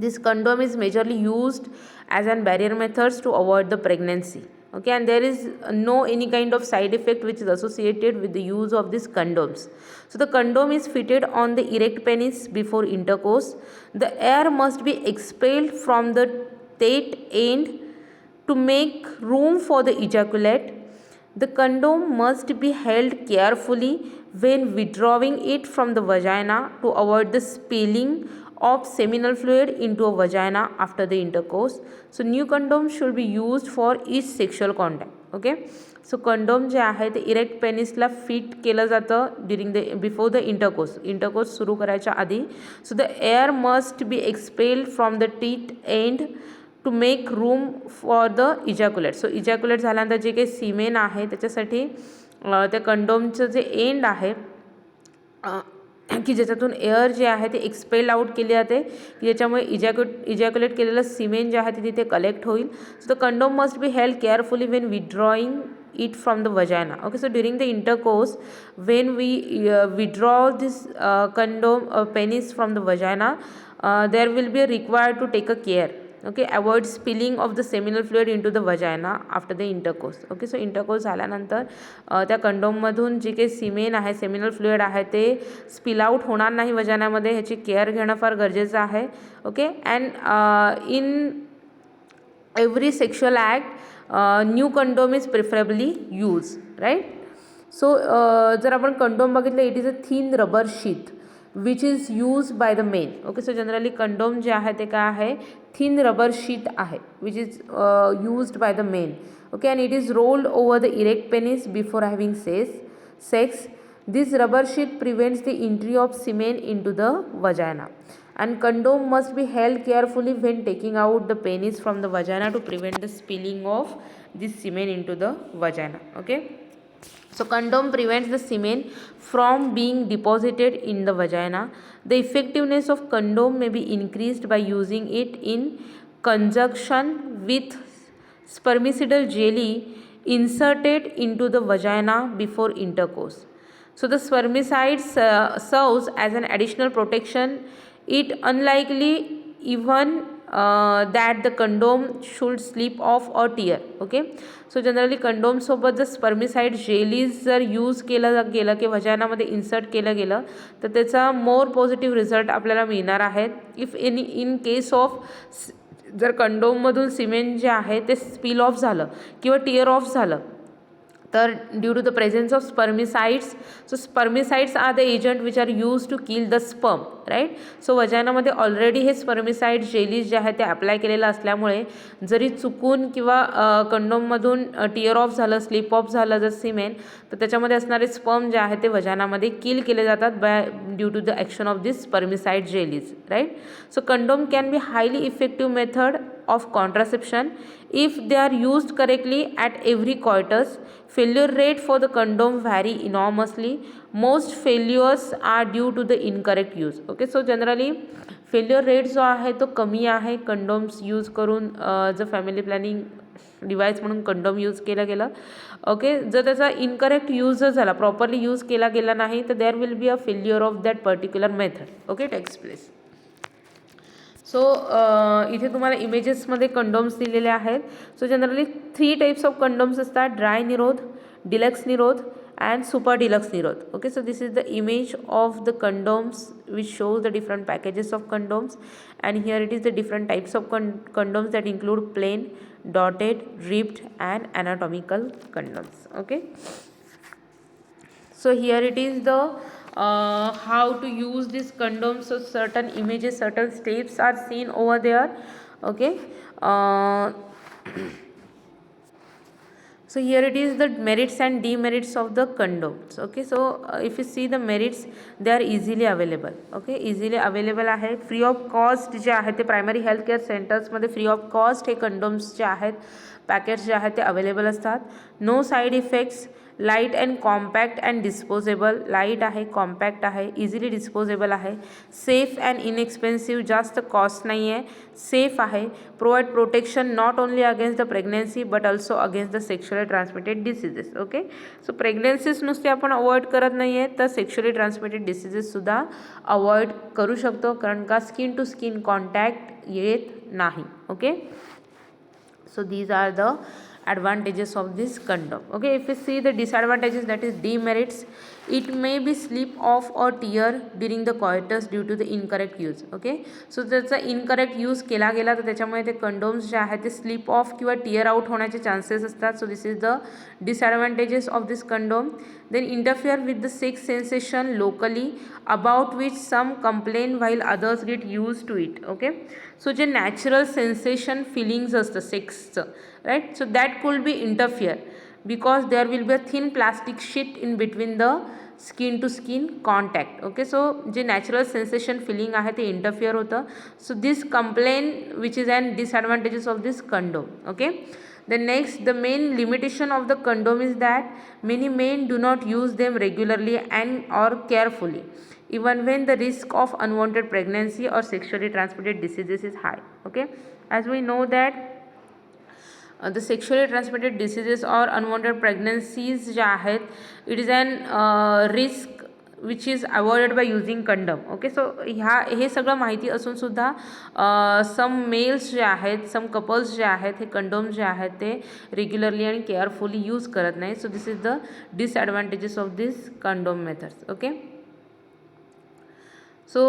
Speaker 1: this condom is majorly used as an barrier methods to avoid the pregnancy. Okay, and there is no any kind of side effect which is associated with the use of these condoms. So the condom is fitted on the erect penis before intercourse. The air must be expelled from the teat end to make room for the ejaculate. The condom must be held carefully when withdrawing it from the vagina to avoid the spilling of seminal fluid into a vagina after the intercourse. So new condom should be used for each sexual contact. Okay, so condom जे आहे ते erect पेनिसला fit केलं जातं during the before the intercourse सुरू करायच्या आधी. So the air must be expelled from the teat end to make room for the ejaculate. So ejaculate झाल्यानंतर जे काही सिमेन आहे त्याच्यासाठी त्या कंडोमचं जे एंड आहे की ज्याच्यातून एअर जे आहे ते एक्सपेल आउट केली जाते की ज्याच्यामुळे इजॅक्युलेट केलेलं सिमेन जे आहे ते तिथे कलेक्ट होईल. So the condom must be held carefully when विड्रॉईंग it from the vagina. Okay, so during the intercourse when we withdraw this condom penis from the vagina, there will be required to take a care. Okay, avoid spilling of the seminal fluid into the vagina after the intercourse. Okay, so intercourse झाल्यानंतर त्या कंडोममधून जे काही semen आहे seminal fluid आहे ते spill out होणार नाही वजानामध्ये, ह्याची care घेणं फार गरजेचं आहे. Okay, and in every sexual act new condom is preferably use, right. So जर आपण कंडोम बघितलं, it is a thin rubber sheath which is use by the men. Okay, so generally condom जे आहे ते काय आहे, थिन रबर शीट आहे which is used by the men. Okay, and it is rolled over the erect penis before having sex. This rubber sheet prevents the entry of semen into the vagina. And condom must be held carefully when taking out the penis from the vagina to prevent the spilling of this semen into the vagina. Okay, so condom prevents the semen from being deposited in the vagina. The effectiveness of condom may be increased by using it in conjunction with spermicidal jelly inserted into the vagina before intercourse. So the spermicide serves as an additional protection. It unlikely even that the condom should slip off or tear. Okay, so generally condom सोबत जर spermicide jellies जर use केलं गेलं की वजानामध्ये insert केलं गेलं तर त्याचा मोर पॉझिटिव्ह रिझल्ट आपल्याला मिळणार आहे. इफ इन केस ऑफ जर कंडोममधून सिमेंट जे आहे ते स्पिल ऑफ झालं किंवा टिअर ऑफ झालं तर due to the presence of spermicides, so spermicides are the agent which are use to kill the sperm, right. So वजानामध्ये ऑलरेडी हे स्पर्मिसाइड जेलीज जे आहे ते अप्लाय केलेलं असल्यामुळे जरी चुकून किंवा कंडोममधून टिअर ऑफ झालं, स्लिप ऑफ झालं जर सिमेंट, तर त्याच्यामध्ये असणारे स्पर्म जे आहे ते वजानामध्ये किल केले जातात by due to the action of this spermicide jellies, right. So condom can be highly effective method of contraception if they are used correctly at every coitus. Failure rate for the condom vary enormously. Most failures are due to the incorrect use. Okay, so generally failure rate जो आहे तो कमी आहे condoms use करून जर family planning device म्हणून condom use केलं गेलं. ओके, जर त्याचा इनकरेक्ट यूज जर झाला, प्रॉपरली यूज केला गेला नाही, तर there will be a failure of that particular method. Okay, takes place. So इथे तुम्हाला इमेजेसमध्ये कंडोम्स दिलेले आहेत. So generally 3 types of condoms असतात: dry Nirodh, deluxe Nirodh and super deluxe nirodh. Okay, so this is the image of the condoms which shows the different packages of condoms, and here it is the different types of condoms that include plain, dotted, ribbed and anatomical condoms. Okay, so here it is the how to use this condom. So certain images, certain steps are seen over there. Okay, so here it is the merits and demerits of the condoms. Okay, so if you see the merits, they are easily available. Okay, easily available आहे. Free of cost जे आहे ते primary health care सेंटर्समध्ये free of cost हे condoms जे आहेत packets जे आहेत ते अवेलेबल असतात. No side effects, light and compact and disposable, light आहे, कॉम्पॅक्ट आहे, इझिली डिस्पोजेबल आहे, सेफ अँड इनएक्सपेन्सिव्ह, जास्त कॉस्ट नाही आहे, सेफ आहे, provide protection not only against the pregnancy but also against the sexually transmitted diseases. Okay, so pregnancies नुसते आपण avoid करत नाही आहे, तर सेक्शुअली ट्रान्समिटेड डिसीजेससुद्धा अवॉइड करू शकतो, कारण का स्किन टू स्किन कॉन्टॅक्ट येत नाही. Okay, so these are the advantages of this condom. Okay, if you see the disadvantages, that is demerits, it may be slip off or tear during the coitus due to the incorrect use. Okay, so त्याचा incorrect use केला गेला तर त्याच्यामुळे ते condoms जे आहेत ते slip off किंवा टिअर आउट होण्याचे चान्सेस असतात. So this is the disadvantages of this condom. Then interfere with the sex sensation locally about which some complain while others get use to it. Okay, so जे natural sensation feelings असतं सेक्सचं, right, so that could be interfere because there will be a thin plastic sheet in between the skin to skin contact. Okay, so J natural sensation filling आहे ते interfere होतं. So this complain which is and disadvantages of this condom. Okay, the next, the main limitation of the condom is that many men do not use them regularly and or carefully even when the risk of unwanted pregnancy or sexually transmitted diseases is high. Okay, as we know that the sexually transmitted diseases or unwanted pregnancies जे आहेत, it is an risk which is avoided by using condom. Okay, so हे सगळं माहिती असून सुद्धा सम mails जे आहेत, सम couples जे आहेत, हे condoms जे आहेत ते रेग्युलरली आणि केअरफुली यूज करत नाही. So this is the disadvantages of this condom methods. Okay, so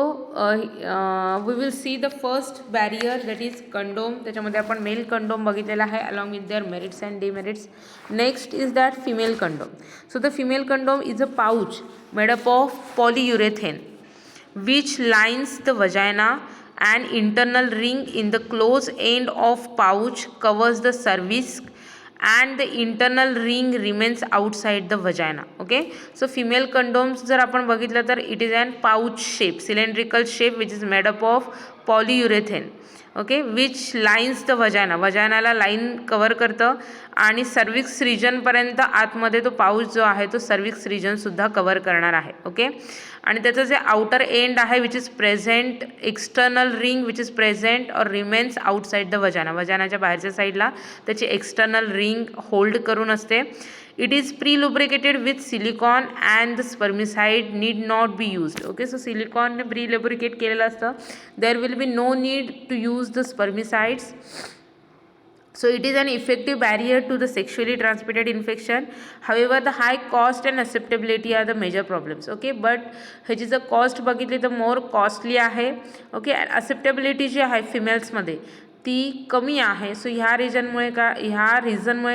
Speaker 1: we will see the first barrier that is condom. त्याच्यामध्ये आपण मेल कंडोम बघितलेला आहे along with their merits and demerits. Next is that female condom. So the female condom is a pouch made up of polyurethane which lines the vagina and internal ring in the close end of pouch covers the cervix and the internal ring remains outside the vagina. Okay, so female condoms जर आपण बघितलं तर it is an pouch shape, cylindrical shape which is made up of polyurethane. Okay, which lines the vagina, वजायनाला line cover करतं आणि cervix रिजनपर्यंत आतमध्ये तो pouch जो आहे तो सर्विक्स रिजनसुद्धा कवर करणार आहे. ओके, आणि त्याचं जे आउटर एंड आहे which is present, external ring which is present और रिमेन्स आउटसाइड द वजाना, वजानाच्या बाहेरच्या साईडला त्याची एक्सटर्नल रिंग होल्ड करून असते. It is pre-lubricated with silicone and the spermicide need not be used. Okay, so silicone ने pre-lubricate केलेलं असतं. There will be no need to use the spermicides. So it is an effective barrier to the sexually transmitted infection. However, the high cost and acceptability are the major problems. Okay, but ह्याची जर cost बघितली तर मोर costly आहे. Okay, acceptability जी आहे फिमेल्समध्ये ती कमी आहे. सो ह्या रिजनमुळे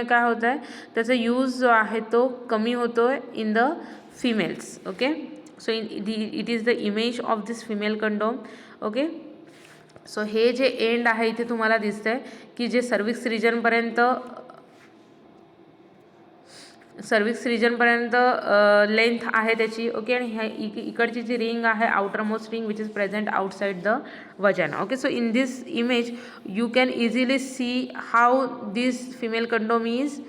Speaker 1: काय होत आहे, त्याचा यूज जो आहे तो कमी होतो आहे in the females. Okay, so it is the image of this female condom. Okay, so हे जे एंड आहे इथे तुम्हाला दिसतंय की जे सर्विक्स रिजनपर्यंत लेंथ आहे त्याची. ओके, आणि ह्या इकडची जी रिंग आहे outer most ring which is present outside the vagina. Okay, so in this image you can easily see how this female condom is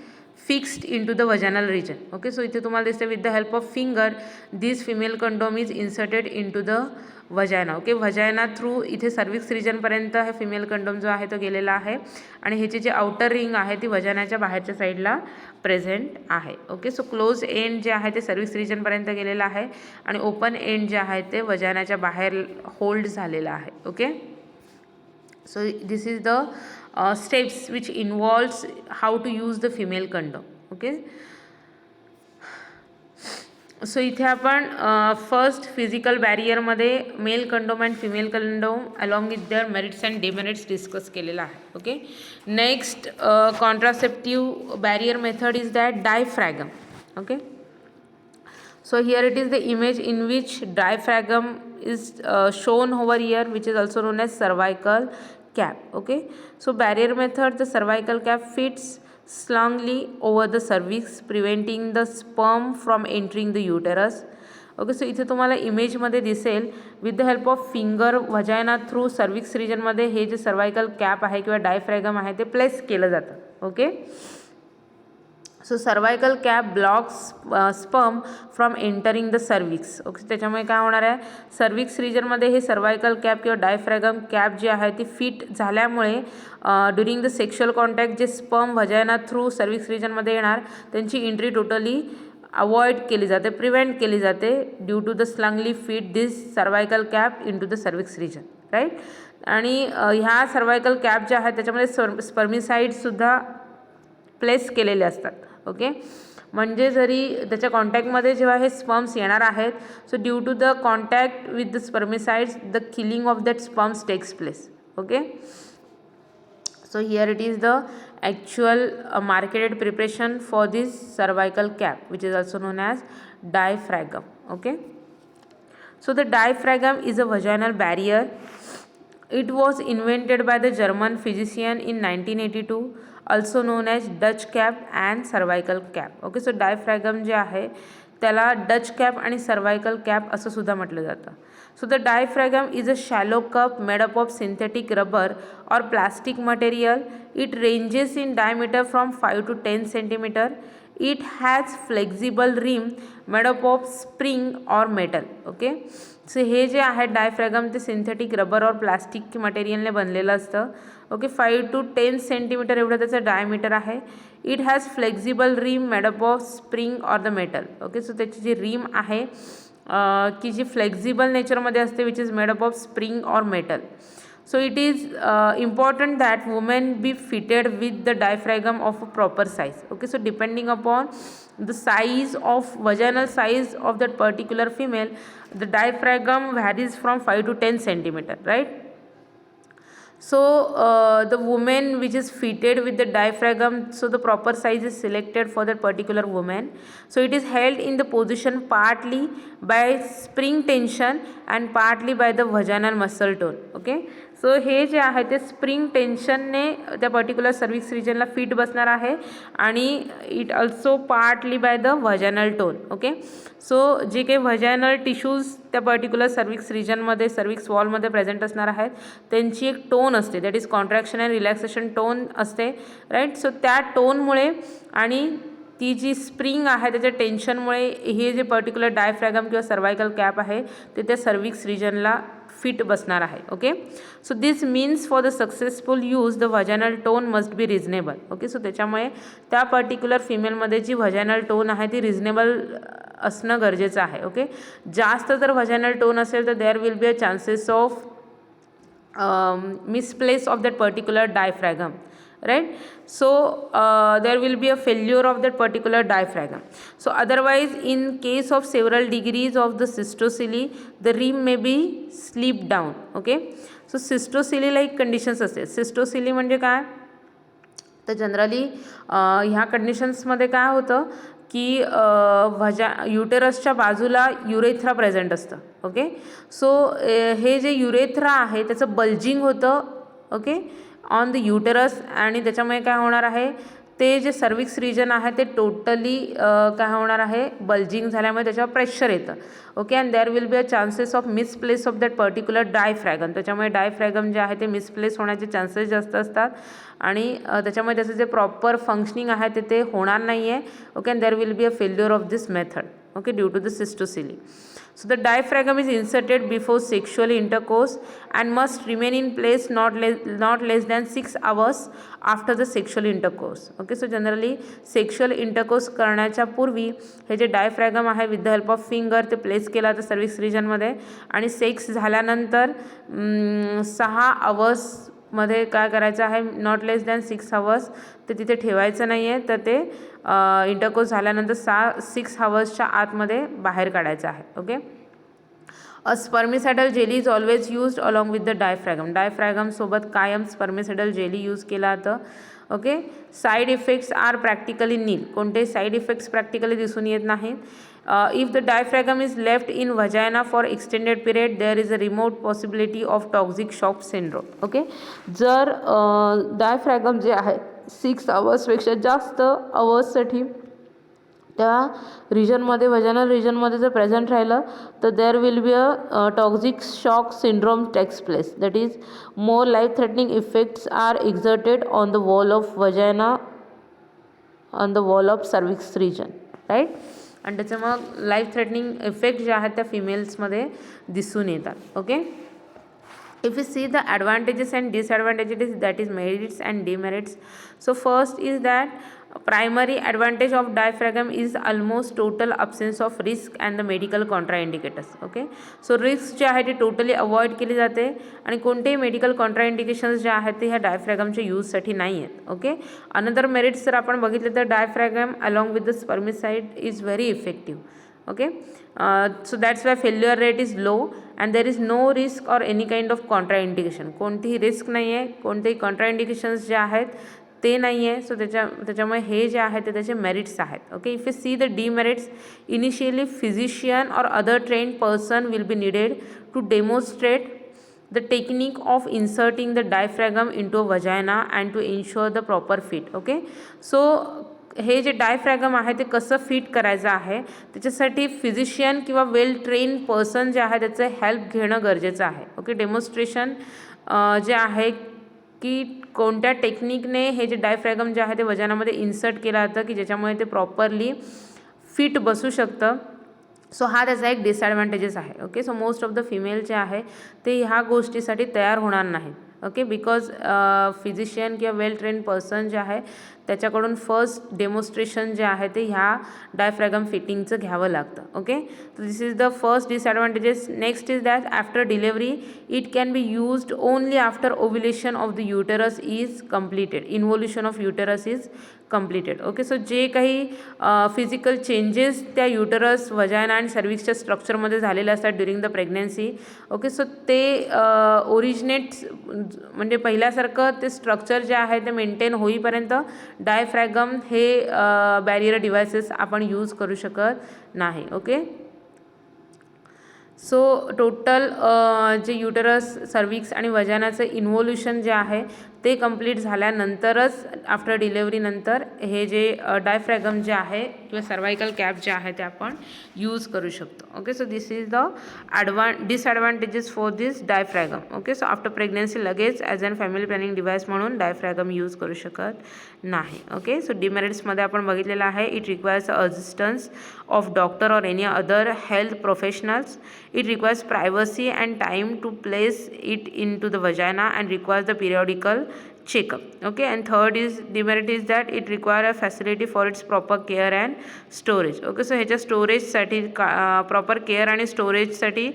Speaker 1: fixed into the vaginal region. Okay, so इथे तुम्हाला दिसते with the help of finger this female condom is inserted into the vagina. Okay, vagina through इथे cervix रिजनपर्यंत हे female condom जो आहे तो गेलेला आहे आणि ह्याची जी आउटर रिंग आहे ती वजानाच्या बाहेरच्या साईडला प्रेझेंट आहे. ओके, सो क्लोज एंड जे आहे ते सर्विक्स रिजनपर्यंत गेलेलं आहे आणि ओपन एंड जे आहे ते वजानाच्या बाहेर होल्ड झालेलं आहे. Okay, so this is the steps which involves how to use the female condom. Okay, so इथे आपण फर्स्ट फिजिकल बॅरियरमध्ये male condom and female condom along with their merits and demerits discuss केलेला आहे. Okay, next contraceptive barrier method is that diaphragm. Okay, so here it is the image in which diaphragm is shown over here, which is also known as cervical cap. Okay, so barrier method, the cervical cap fits snugly over the cervix, preventing the sperm from entering the uterus. Okay, so इथे तुम्हाला इमेजमध्ये दिसेल with the help of finger vagina through cervix रिजनमध्ये हे जे cervical cap आहे किंवा diaphragm आहे ते प्लेस केलं जातं. Okay, so cervical cap blocks sperm from entering the cervix. Okay, त्याच्यामुळे काय होणार आहे, सर्विक्स रिजनमध्ये हे सर्वायकल कॅप किंवा डायफ्रॅगम कॅप जी आहे ती फिट झाल्यामुळे ड्युरिंग द सेक्शुअल कॉन्टॅक्ट जे स्पर्म वजायना थ्रू सर्विक्स रिजनमध्ये येणार त्यांची एंट्री टोटली अवॉइड केली जाते, प्रिव्हेंट केली जाते due to the snugly fit this cervical cap into the cervix region. Right, आणि ह्या सर्वायकल कॅप ज्या आहेत त्याच्यामध्ये स्पर्मिसाइड्ससुद्धा प्लेस केलेले असतात. ओके, म्हणजे जरी त्याच्या कॉन्टॅक्टमध्ये जेव्हा हे स्पर्म्स येणार आहेत, so due to the contact with the spermicides the killing of that sperms takes place. Okay, so here it is the actual marketed preparation for this cervical cap, which is also known as diaphragm. Okay, so the diaphragm is a vaginal barrier. It was invented by the German physician in 1982, also known as Dutch cap and cervical cap. Okay, so diaphragm जे आहे त्याला Dutch cap आणि cervical cap असं सुद्धा म्हटलं जातं. So the diaphragm is a shallow cup made up of synthetic rubber or plastic material. It ranges in diameter from 5 to 10 centimeter. It has flexible rim made up of spring or metal. Okay, so हे जे आहे डायफ्रॅगम ते synthetic rubber और plastic मटेरियलने बनलेलं असतं. Okay, 5 to 10 centimetre एवढं त्याचं diameter आहे. It has flexible rim made up of spring or the metal. Okay, so त्याची जी रिम आहे की जी फ्लेक्झिबल नेचरमध्ये असते which is made up of spring or metal. So it is important that women be fitted with the diaphragm of a proper size. Okay, so depending upon the size of vaginal size of that particular female, the diaphragm varies from 5 to 10 centimeter, right? So the woman which is fitted with the diaphragm, so the proper size is selected for that particular woman. So it is held in the position partly by spring tension and partly by the vaginal muscle tone. Okay, सो हे जे आहे ते spring टेन्शनने त्या particular cervix रिजनला fit बसणार आहे आणि it also partly by the vaginal tone. Okay, so जे काही vaginal tissues त्या पर्टिक्युलर सर्विक्स रिजनमध्ये सर्विक्स वॉलमध्ये प्रेझेंट असणार आहेत त्यांची एक टोन असते, that is contraction and relaxation tone असते. राईट, सो त्या टोनमुळे आणि ती जी स्प्रिंग आहे त्याच्या टेन्शनमुळे हे जे पर्टिक्युलर डायफ्रॅगम किंवा सर्वायकल कॅप आहे ते त्या सर्विक्स रिजनला फिट बसणार आहे. Okay, so this means for the successful use the vaginal tone must be reasonable. Okay, so त्याच्यामुळे त्या पर्टिक्युलर फिमेलमध्ये जी व्हजायनल टोन आहे ती रिजनेबल असणं गरजेचं आहे. ओके, जास्त जर व्हजायनल टोन असेल तर there will be a chances of misplace of that particular diaphragm. right? So there will be a failure of that particular diaphragm. So otherwise, in case of several degrees of the cystocele, the rim may be slip down. Okay, so cystocele like conditions असते. cystocele म्हणजे काय, तर generally ह्या कंडिशन्समध्ये काय होतं की युटेरसच्या बाजूला urethra present असतं. ओके, सो हे जे युरेथ्रा आहे त्याचं बल्जिंग होतं. ओके, ऑन द युटेरस, आणि त्याच्यामुळे काय होणार आहे, ते जे सर्विक्स रिजन आहे ते टोटली काय होणार आहे, बल्जिंग झाल्यामुळे त्याच्यावर प्रेशर येतं. Okay, and there will be a chances of misplace of that particular diaphragm. त्याच्यामुळे डायफ्रॅगम जे आहे ते मिसप्लेस होण्याचे चान्सेस जास्त असतात आणि त्याच्यामुळे त्याचं जे प्रॉपर फंक्शनिंग आहे ते होणार नाही आहे. Okay, and there will be a failure of this method. Okay, due to the cystocele. So the diaphragm is inserted before sexual intercourse and must remain in place not less than 6 hours after the sexual intercourse. Okay, so generally sexual intercourse करण्याच्या पूर्वी हे जे डायफ्रॅगम आहे with the help of finger ते place केला तर cervix रिजनमध्ये, आणि sex झाल्यानंतर 6 hours मध्ये काय करायचं आहे, नॉट लेस दॅन 6 आवर्स ते तिथे ठेवायचं नाही आहे, तर ते इंटरकोर्स झाल्यानंतर 6 आवर्सच्या आतमध्ये बाहेर काढायचं आहे. Okay, a spermicidal jelly is always used along with the diaphragm. डायफ्रॅगमसोबत कायम स्पर्मिसायडल जेली यूज केला जातं. Okay, side effects are practically nil. कोणतेही साईड इफेक्ट्स प्रॅक्टिकली दिसून येत नाहीत. If the diaphragm is left in vagina for extended period, there is a remote possibility of toxic shock syndrome. Okay, जर डायफ्रॅगम जे आहे 6 आवर्सपेक्षा जास्त आवर्ससाठी त्या रिजनमध्ये, व्हजायनल रिजनमध्ये जर प्रेझेंट राहिलं तर there will be a toxic shock syndrome takes place. That is more life threatening effects are exerted on the wall of vagina, on the wall of cervix region, right. आणि त्याच्यामुळं life threatening effect जे आहेत त्या फिमेल्समध्ये दिसून येतात. Okay, if you see the advantages and disadvantages, that is merits and demerits. So first is that primary advantage of diaphragm is almost total absence of risk and the medical contraindicators. Okay, so risk जे आहे ते totally avoid केली जाते आणि कोणतेही medical कॉन्ट्राइंडिकेशन्स जे आहेत ते ह्या डायफ्रॅगमच्या यूजसाठी नाही आहेत. ओके, अनदर मेरिट्स जर आपण बघितले तर diaphragm along with the spermicide is very effective. Okay, so that's why failure rate is low and there is no risk or any kind of contraindication. कोणतीही रिस्क नाही आहे, कोणतेही कॉन्ट्राइंडिकेशन्स जे आहेत ते नाही आहे. सो त्याच्यामुळे हे जे आहे ते त्याचे मेरिट्स आहेत. Okay, if you see the demerits, initially physician or other trained person will be needed to demonstrate the technique of inserting the diaphragm into a vagina and to ensure the proper fit. Okay, so हे जे डायफ्रॅगम आहे ते कसं fit करायचं आहे त्याच्यासाठी physician किंवा well train person जे आहे त्याचं हेल्प घेणं गरजेचं आहे. ओके, डेमॉन्स्ट्रेशन जे आहे की कोणत्या टेक्निकने हे जे डायफ्रॅगम जे आहे ते वजनामध्ये इन्सर्ट केलं जातं की ज्याच्यामुळे ते प्रॉपरली फिट बसू शकतं. सो हा त्याचा एक डिसॲडव्हान्टेजेस आहे. Okay, so most of the female जे आहे ते ह्या गोष्टीसाठी तयार होणार नाहीत. ओके, बिकॉज फिजिशियन किंवा वेल ट्रेन पर्सन जे आहे त्याच्याकडून फर्स्ट डेमॉन्स्ट्रेशन जे आहे ते ह्या डायफ्रॅगम फिटिंगचं घ्यावं लागतं. ओके, तर this is the first disadvantages. Next is that after delivery it can be used only after ovulation of the uterus is completed, involution of uterus is completed. Okay, so जे काही physical changes त्या uterus, vagina आणि सर्विक्सच्या स्ट्रक्चरमध्ये झालेले असतात during the pregnancy. Okay, so ते originate म्हणजे पहिल्यासारखं ते स्ट्रक्चर जे आहे ते मेंटेन होईपर्यंत डायफ्रॅगम हे बॅरियर डिव्हायसेस आपण यूज करू शकत नाही. ओके, सो टोटल जे युटरस, सर्विक्स आणि वजानाचं इन्व्होल्युशन जे आहे ते कंप्लीट झाल्यानंतरच आफ्टर डिलेव्हरीनंतर हे जे डायफ्रॅगम जे आहे किंवा सर्वायकल कॅप जे आहे ते आपण यूज करू शकतो. Okay, so this is the disadvantages for this diaphragm. Okay, so after pregnancy लगेच as an family planning device म्हणून डायफ्रॅगम यूज करू शकत नाही. ओके, सो डिमेरिट्समध्ये आपण बघितलेलं आहे it requires assistance of doctor or any other health professionals. It requires privacy and time to place it into the vagina and requires the periodical checkup. Okay, and third is demerit is that it requires a facility for its proper care and storage. Okay, so ह्याच्या स्टोरेजसाठी proper care आणि स्टोरेजसाठी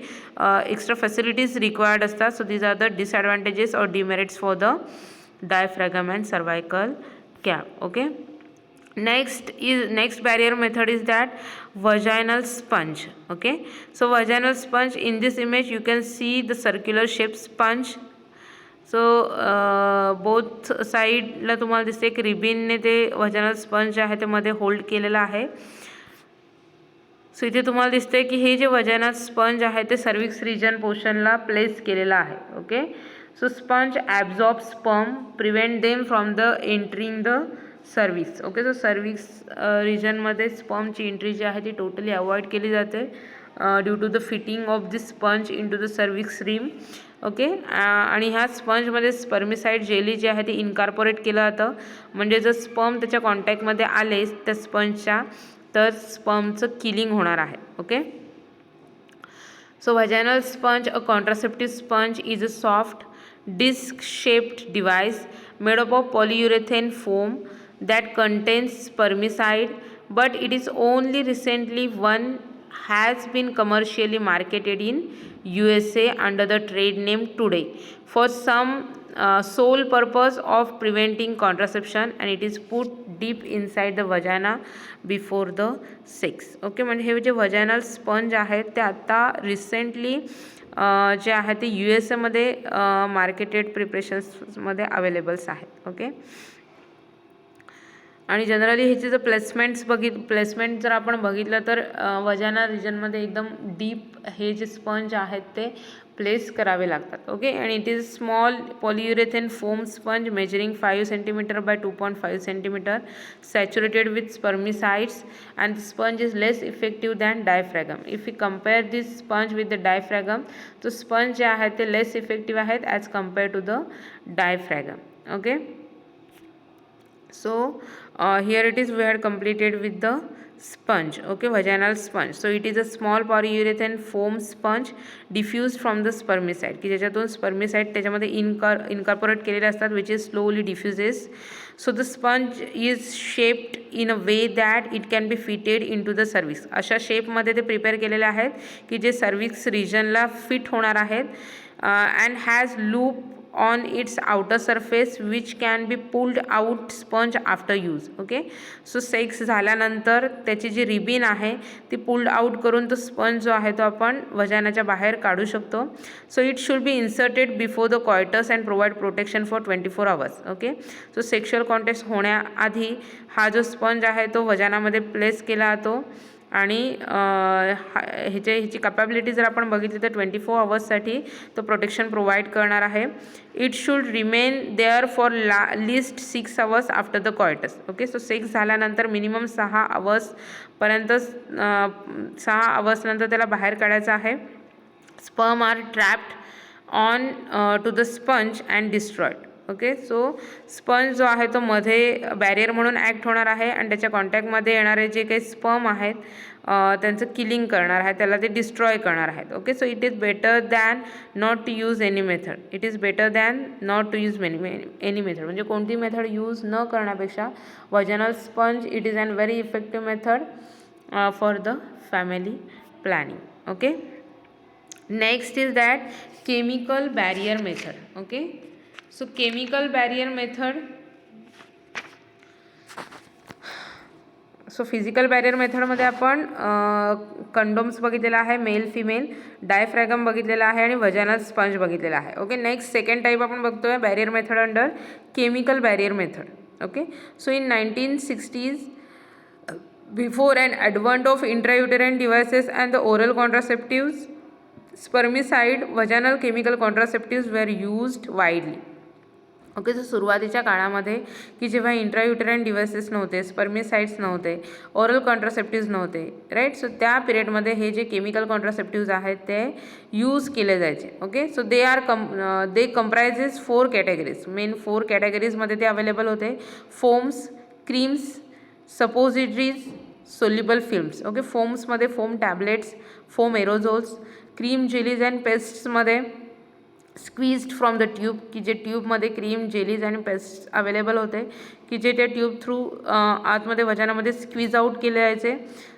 Speaker 1: extra facilities required असतात. So these are the disadvantages or demerits for the diaphragm and cervical cap. Okay. Next barrier method is that vaginal sponge. Okay, so vaginal sponge, in this image you can see the circular shaped sponge. So both साईडला तुम्हाला दिसते की रिबिनने ते व्हजाइनल sponge जे आहे ते मध्ये hold केलेलं आहे. सो इथे तुम्हाला दिसते की हे जे व्हजाइनल स्पंज आहे ते सर्विक्स रिजन पोर्शनला प्लेस केलेलं आहे. Okay, so sponge absorb sperm, prevent them from the entering the cervix. Okay, so cervix रिजनमध्ये स्पर्मची एंट्री जी आहे ती टोटली अवॉइड केली जाते due to the fitting of this sponge into the cervix rim. Okay, आणि ह्या स्पंजमध्ये spermicide jelly जे आहे ते इन्कॉर्पोरेट केलं जातं. म्हणजे जर स्पर्म त्याच्या कॉन्टॅक्टमध्ये आले त्या स्पंजच्या तर स्पर्मचं किलिंग होणार आहे. Okay, so vaginal sponge, a contraceptive sponge, is a soft disc shaped device made up of polyurethane foam that contains spermicide, but it is only recently one has been commercially marketed in USA under the trade name Today for some sole purpose of preventing contraception, and it is put deep inside the vagina before the sex. Okay, म्हणजे हे जे व्हजाइनल sponge आहेत ते आता recently जे आहे ते US मध्ये marketed प्रिपरेशन्समध्ये availables आहेत. Okay, आणि generally ह्याचे जर प्लेसमेंट जर आपण बघितलं तर व्हजाइनल रिजनमध्ये एकदम डीप हे जे स्पंज आहेत ते प्लेस करावे लागतात. ओके, आणि it is small polyurethane foam sponge measuring 5 cm by 2.5 cm saturated with spermicides, and the sponge is less effective than diaphragm. If we compare this sponge with the diaphragm, तो sponge जे आहेत ते less effective आहेत as compare to the diaphragm. Okay, so here it is, we had completed with the sponge. Okay, vaginal sponge. So it is a small polyurethane foam sponge diffused from the spermicide, की ज्याच्यातून spermicide त्याच्यामध्ये incorporate केलेले असतात, which is slowly diffuses. So the sponge is shaped in a way that it can be fitted into the cervix. अशा शेपमध्ये ते prepare केलेले आहेत की जे सर्विक्स रिजनला फिट होणार आहेत, and has loop on its outer surface which can be pulled out sponge after use. Okay, so sex झाल्यानंतर त्याची जी ribbon आहे ती पुल्ड आउट करून तो स्पंज जो आहे तो आपण वजानाच्या बाहेर काढू शकतो. So it should be inserted before the coitus and provide protection for 24 hours. Okay, so sexual contact होण्याआधी हा जो स्पंज आहे तो वजानामध्ये प्लेस केला जातो, आणि ह्याची कॅपॅबिलिटी जर आपण बघितली तर 24 hours तो प्रोटेक्शन प्रोव्हाइड करणार आहे. It should remain there for least 6 hours after the coitus. Okay, so sex झाल्यानंतर मिनिमम 6 hours नंतर त्याला बाहेर काढायचं आहे. Sperm are trapped on to the sponge and destroyed. Okay, so sponge जो आहे तो मध्ये बॅरियर म्हणून ॲक्ट होणार आहे आणि त्याच्या कॉन्टॅक्टमध्ये येणारे जे काही स्पर्म आहेत त्यांचं किलिंग करणार आहे, त्याला ते डिस्ट्रॉय करणार आहेत. Okay, so it is better than not to use any method. It is better than not to use any method, म्हणजे कोणती मेथड यूज न करण्यापेक्षा vaginal sponge it is an very effective method for the family planning. Okay, next is that chemical barrier method. Okay, so chemical barrier method, so physical barrier मेथडमध्ये आपण condoms बघितलेला आहे, male female, डायफ्रॅगम बघितलेला आहे आणि व्हजाइनल sponge बघितलेला आहे. Okay, next second type आपण बघतोय barrier method under chemical barrier method. Okay, so in 1960s, before an advent of intrauterine devices and the oral contraceptives, spermicide, vaginal chemical contraceptives were used widely. Okay, so सुरुवातीच्या काळामध्ये की जेव्हा इंट्रायुटेराइन devices नव्हते, स्पर्मिसाइड्स नव्हते, oral कॉन्ट्रासेप्टिव्ज नव्हते, right, so त्या पिरियडमध्ये हे जे chemical कॉन्ट्रासेप्टिव्ज आहेत ते यूज केले जायचे. Okay, so they comprises 4 categories, main 4 कॅटेगरीजमध्ये ते अवेलेबल होते. Foams, creams, suppositories, soluble films. Okay, फोम्समध्ये foam tablets, foam aerosols, cream jellies and पेस्ट्समध्ये स्क्वीज्ड फ्रॉम द ट्यूब, की जे ट्यूबमध्ये क्रीम जेलीज आणि पेस्ट अवेलेबल होते की जे त्या ट्यूब थ्रू आतमध्ये वजानामध्ये स्क्वीज आउट केले जायचे.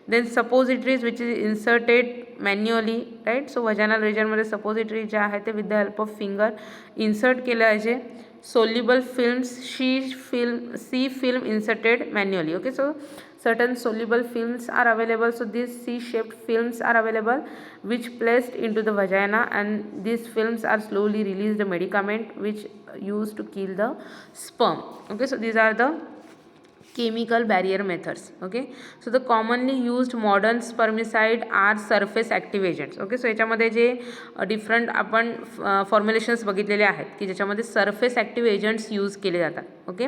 Speaker 1: Then suppositories which is inserted manually, right, so vaginal रिजनमध्ये सपोजिटरी जे आहे ते with the help of finger insert केले जायचे. soluble films, C film inserted manually. Okay, so certain soluble films are available. So these C-shaped films are available, which placed into the vagina, and these films are slowly released the medicament which used to kill the sperm. Okay, so these are the chemical barrier methods. Okay, so the commonly used modern spermicide are surface active agents. Okay, so याच्यामध्ये जे different आपण फॉर्म्युलेशन्स बघितलेले आहेत की ज्याच्यामध्ये surface active agents use केले जातात. Okay,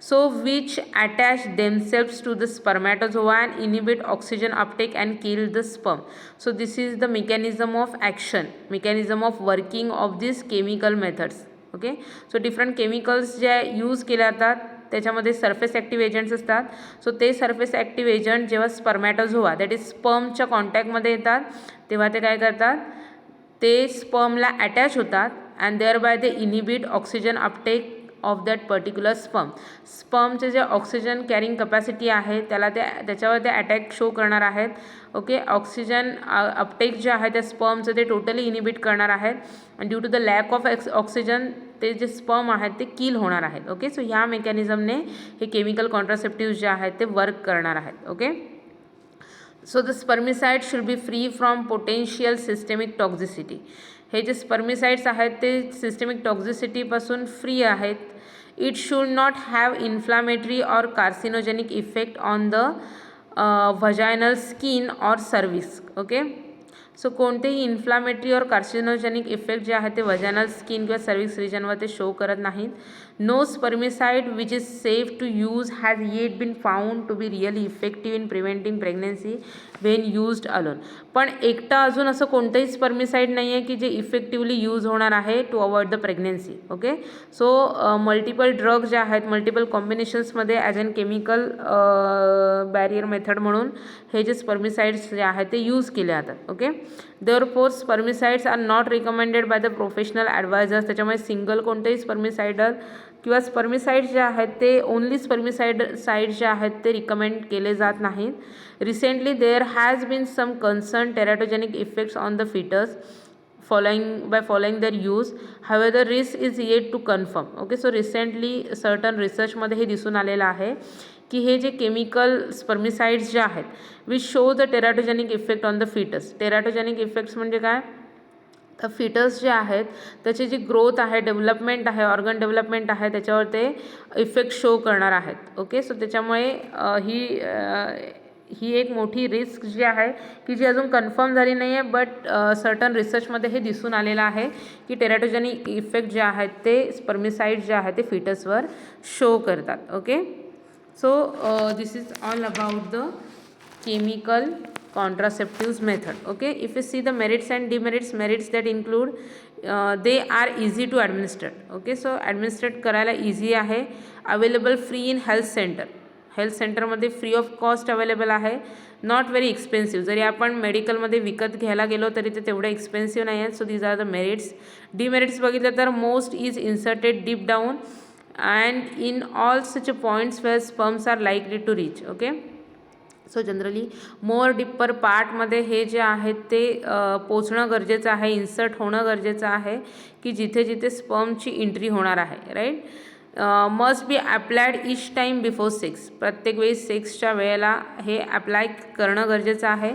Speaker 1: so which attach themselves to the spermatozoa and inhibit oxygen uptake and kill the sperm. So this is the mechanism of action, mechanism of working of these chemical methods. Okay, so different chemicals J use केले जातात त्याच्यामध्ये surface active agents असतात. सो ते surface active agent जेव्हा स्पर्मॅटोझोआ that is स्पर्मच्या कॉन्टॅक्टमध्ये येतात तेव्हा ते काय करतात, ते स्पर्मला अटॅच होतात and there bye they inhibit oxygen uptake of that particular स्पर्मचे जे ऑक्सिजन कॅरिंग कपॅसिटी आहे त्याच्यावर ते अटॅक शो करणार आहेत. ओके, ऑक्सिजन अपटेक जे आहे त्या स्पर्मचं ते टोटली इनिबिट करणार आहेत आणि due to the lack of oxygen ते जे स्पर्म आहेत ते किल होणार आहेत. ओके, सो ह्या मेकॅनिझमने हे केमिकल कॉन्ट्रासेप्टिव्ह जे आहेत ते वर्क करणार आहेत. Okay, so the spermicide should be free from potential systemic toxicity. हे जे स्पर्मिसाइड्स आहेत ते सिस्टेमिक टॉक्झिसिटीपासून फ्री आहेत. It should not have inflammatory or carcinogenic effect on the vaginal skin or cervix. Okay, so कोणतेही inflammatory और carcinogenic effect जे आहेत ते व्हजायनल स्किन किंवा सर्व्हिक्स रिजनवर ते शो करत नाहीत. No spermicide which is safe to use has yet been found to be really effective in preventing pregnancy when used alone. पण एकटा अजून असं कोणतंही स्पर्मिसाइड नाही आहे की जे इफेक्टिव्हली यूज होणार आहे to avoid the pregnancy. Okay, so multiple drug जे आहेत मल्टिपल कॉम्बिनेशन्समध्ये as an chemical barrier method म्हणून हे जे स्पर्मिसाइड्स जे आहेत ते यूज केले जातात. Okay, therefore spermicides are not recommended by the professional advisors. त्याच्यामुळे सिंगल कोणतेही स्पर्मिसाइडल किंवा स्पर्मिसाइड्स जे आहेत ते ओनली साईड जे आहेत ते रिकमेंड केले जात नाहीत. Recently there has been some concern teratogenic effects on the fetus following their use. However, the risk is yet to confirm. Okay, so recently certain रिसर्चमध्ये हे दिसून आलेलं आहे की हे जे केमिकल स्पर्मिसाइड्स जे आहेत which show the teratogenic effect on the fetus. Teratogenic effects म्हणजे काय, तर फिटस जे आहेत त्याची जी ग्रोथ आहे, डेव्हलपमेंट आहे, ऑर्गन डेव्हलपमेंट आहे त्याच्यावर ते इफेक्ट शो करणार आहेत. ओके, सो त्याच्यामुळे ही एक मोठी रिस्क जी आहे की जी अजून कन्फर्म झाली नाही आहे, बट सर्टन रिसर्चमध्ये हे दिसून आलेलं आहे की टेराटोजेनिक इफेक्ट जे आहेत ते स्पर्मिसाइड जे आहेत ते फिटसवर शो करतात. Okay, so this is all about the chemical contraceptives method. Okay, if you see the merits and demerits, merits that include they are easy to administer. Okay, so administrate करायला easy आहे. available free in health center. Health सेंटरमध्ये free of cost available आहे. Not very expensive. जरी आपण मेडिकलमध्ये विकत घ्यायला गेलो तरी ते तेवढं एक्सपेन्सिव्ह नाही आहेत. So these are the merits. Demerits बघितलं तर most is inserted deep down and in all such points where sperms are likely to reach. Okay, so generally more deeper पार्टमध्ये हे जे आहेत ते पोचणं गरजेचं आहे, इन्सर्ट होणं गरजेचं आहे की जिथे जिथे स्पर्मची एंट्री होणार आहे. Right, must be applied each time before sex. प्रत्येक वेळी सेक्सच्या वेळेला हे अप्लाय करणं गरजेचं आहे.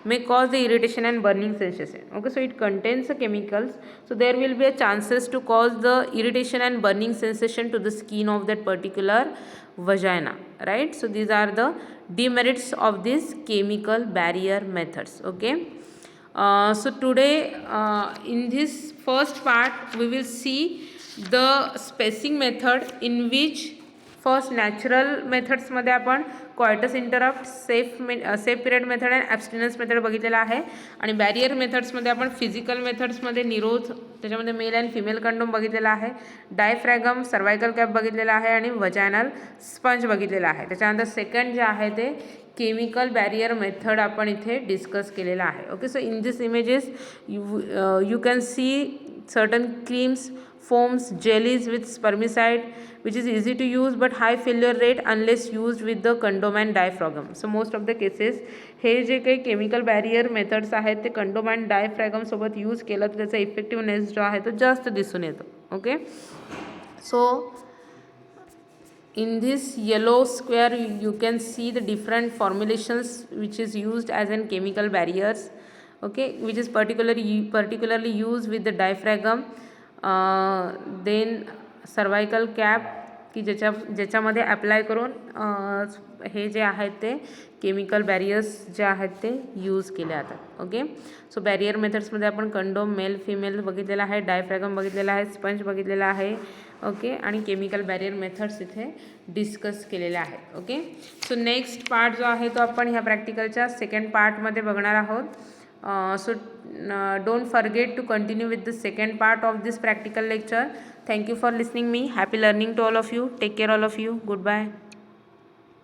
Speaker 1: May cause the irritation and burning sensation. Okay, so it contains a chemicals, so there will be a chances to cause the irritation and burning sensation to the skin of that particular vagina. Right, so these are the demerits of these chemical barrier methods. Okay, so today in this first part we will see the spacing method in which first natural मेथड्समध्ये आपण coitus interrupt, safe period method and abstinence method बघितलेला आहे. आणि barrier मेथड्समध्ये आपण physical मेथड्समध्ये निरोध, त्याच्यामध्ये mail and female condom बघितलेला आहे, डायफ्रॅगम, सर्वायकल कॅप बघितलेला आहे आणि वजायनल स्पंज बघितलेला आहे. त्याच्यानंतर सेकंड जे आहे ते केमिकल बॅरियर मेथड आपण इथे डिस्कस केलेला आहे. Okay, so in this images you can see certain creams, foams, jellies with spermicide which is easy to use but high failure rate unless used with the condom and diaphragm. So most of the cases हे जे काही chemical barrier methods आहेत ते condom and डायफ्रॅगम सोबत use केलं तर त्याचा effectiveness जो आहे तो जास्त दिसून येतो. Okay, So in this yellow square you can see the different formulations which is used as in chemical barriers, okay, which is particularly used with the diaphragm, then cervical cap की ज्याच्यामध्ये apply करून हे जे आहेत ते chemical barriers जे आहेत ते use केले जातात. ओके, सो बॅरियर मेथड्समध्ये आपण कंडोम मेल फिमेल बघितलेला आहे, डायफ्रॅगम बघितलेला आहे, स्पंज बघितलेला आहे. ओके, आणि केमिकल बॅरियर मेथड्स इथे डिस्कस केलेले आहेत. ओके, सो नेक्स्ट पार्ट जो आहे तो आपण ह्या प्रॅक्टिकलच्या सेकंड पार्टमध्ये बघणार आहोत. So don't forget to continue with the second part of this practical lecture. Thank you for listening me. Happy learning to all of you. Take care all of you. Goodbye.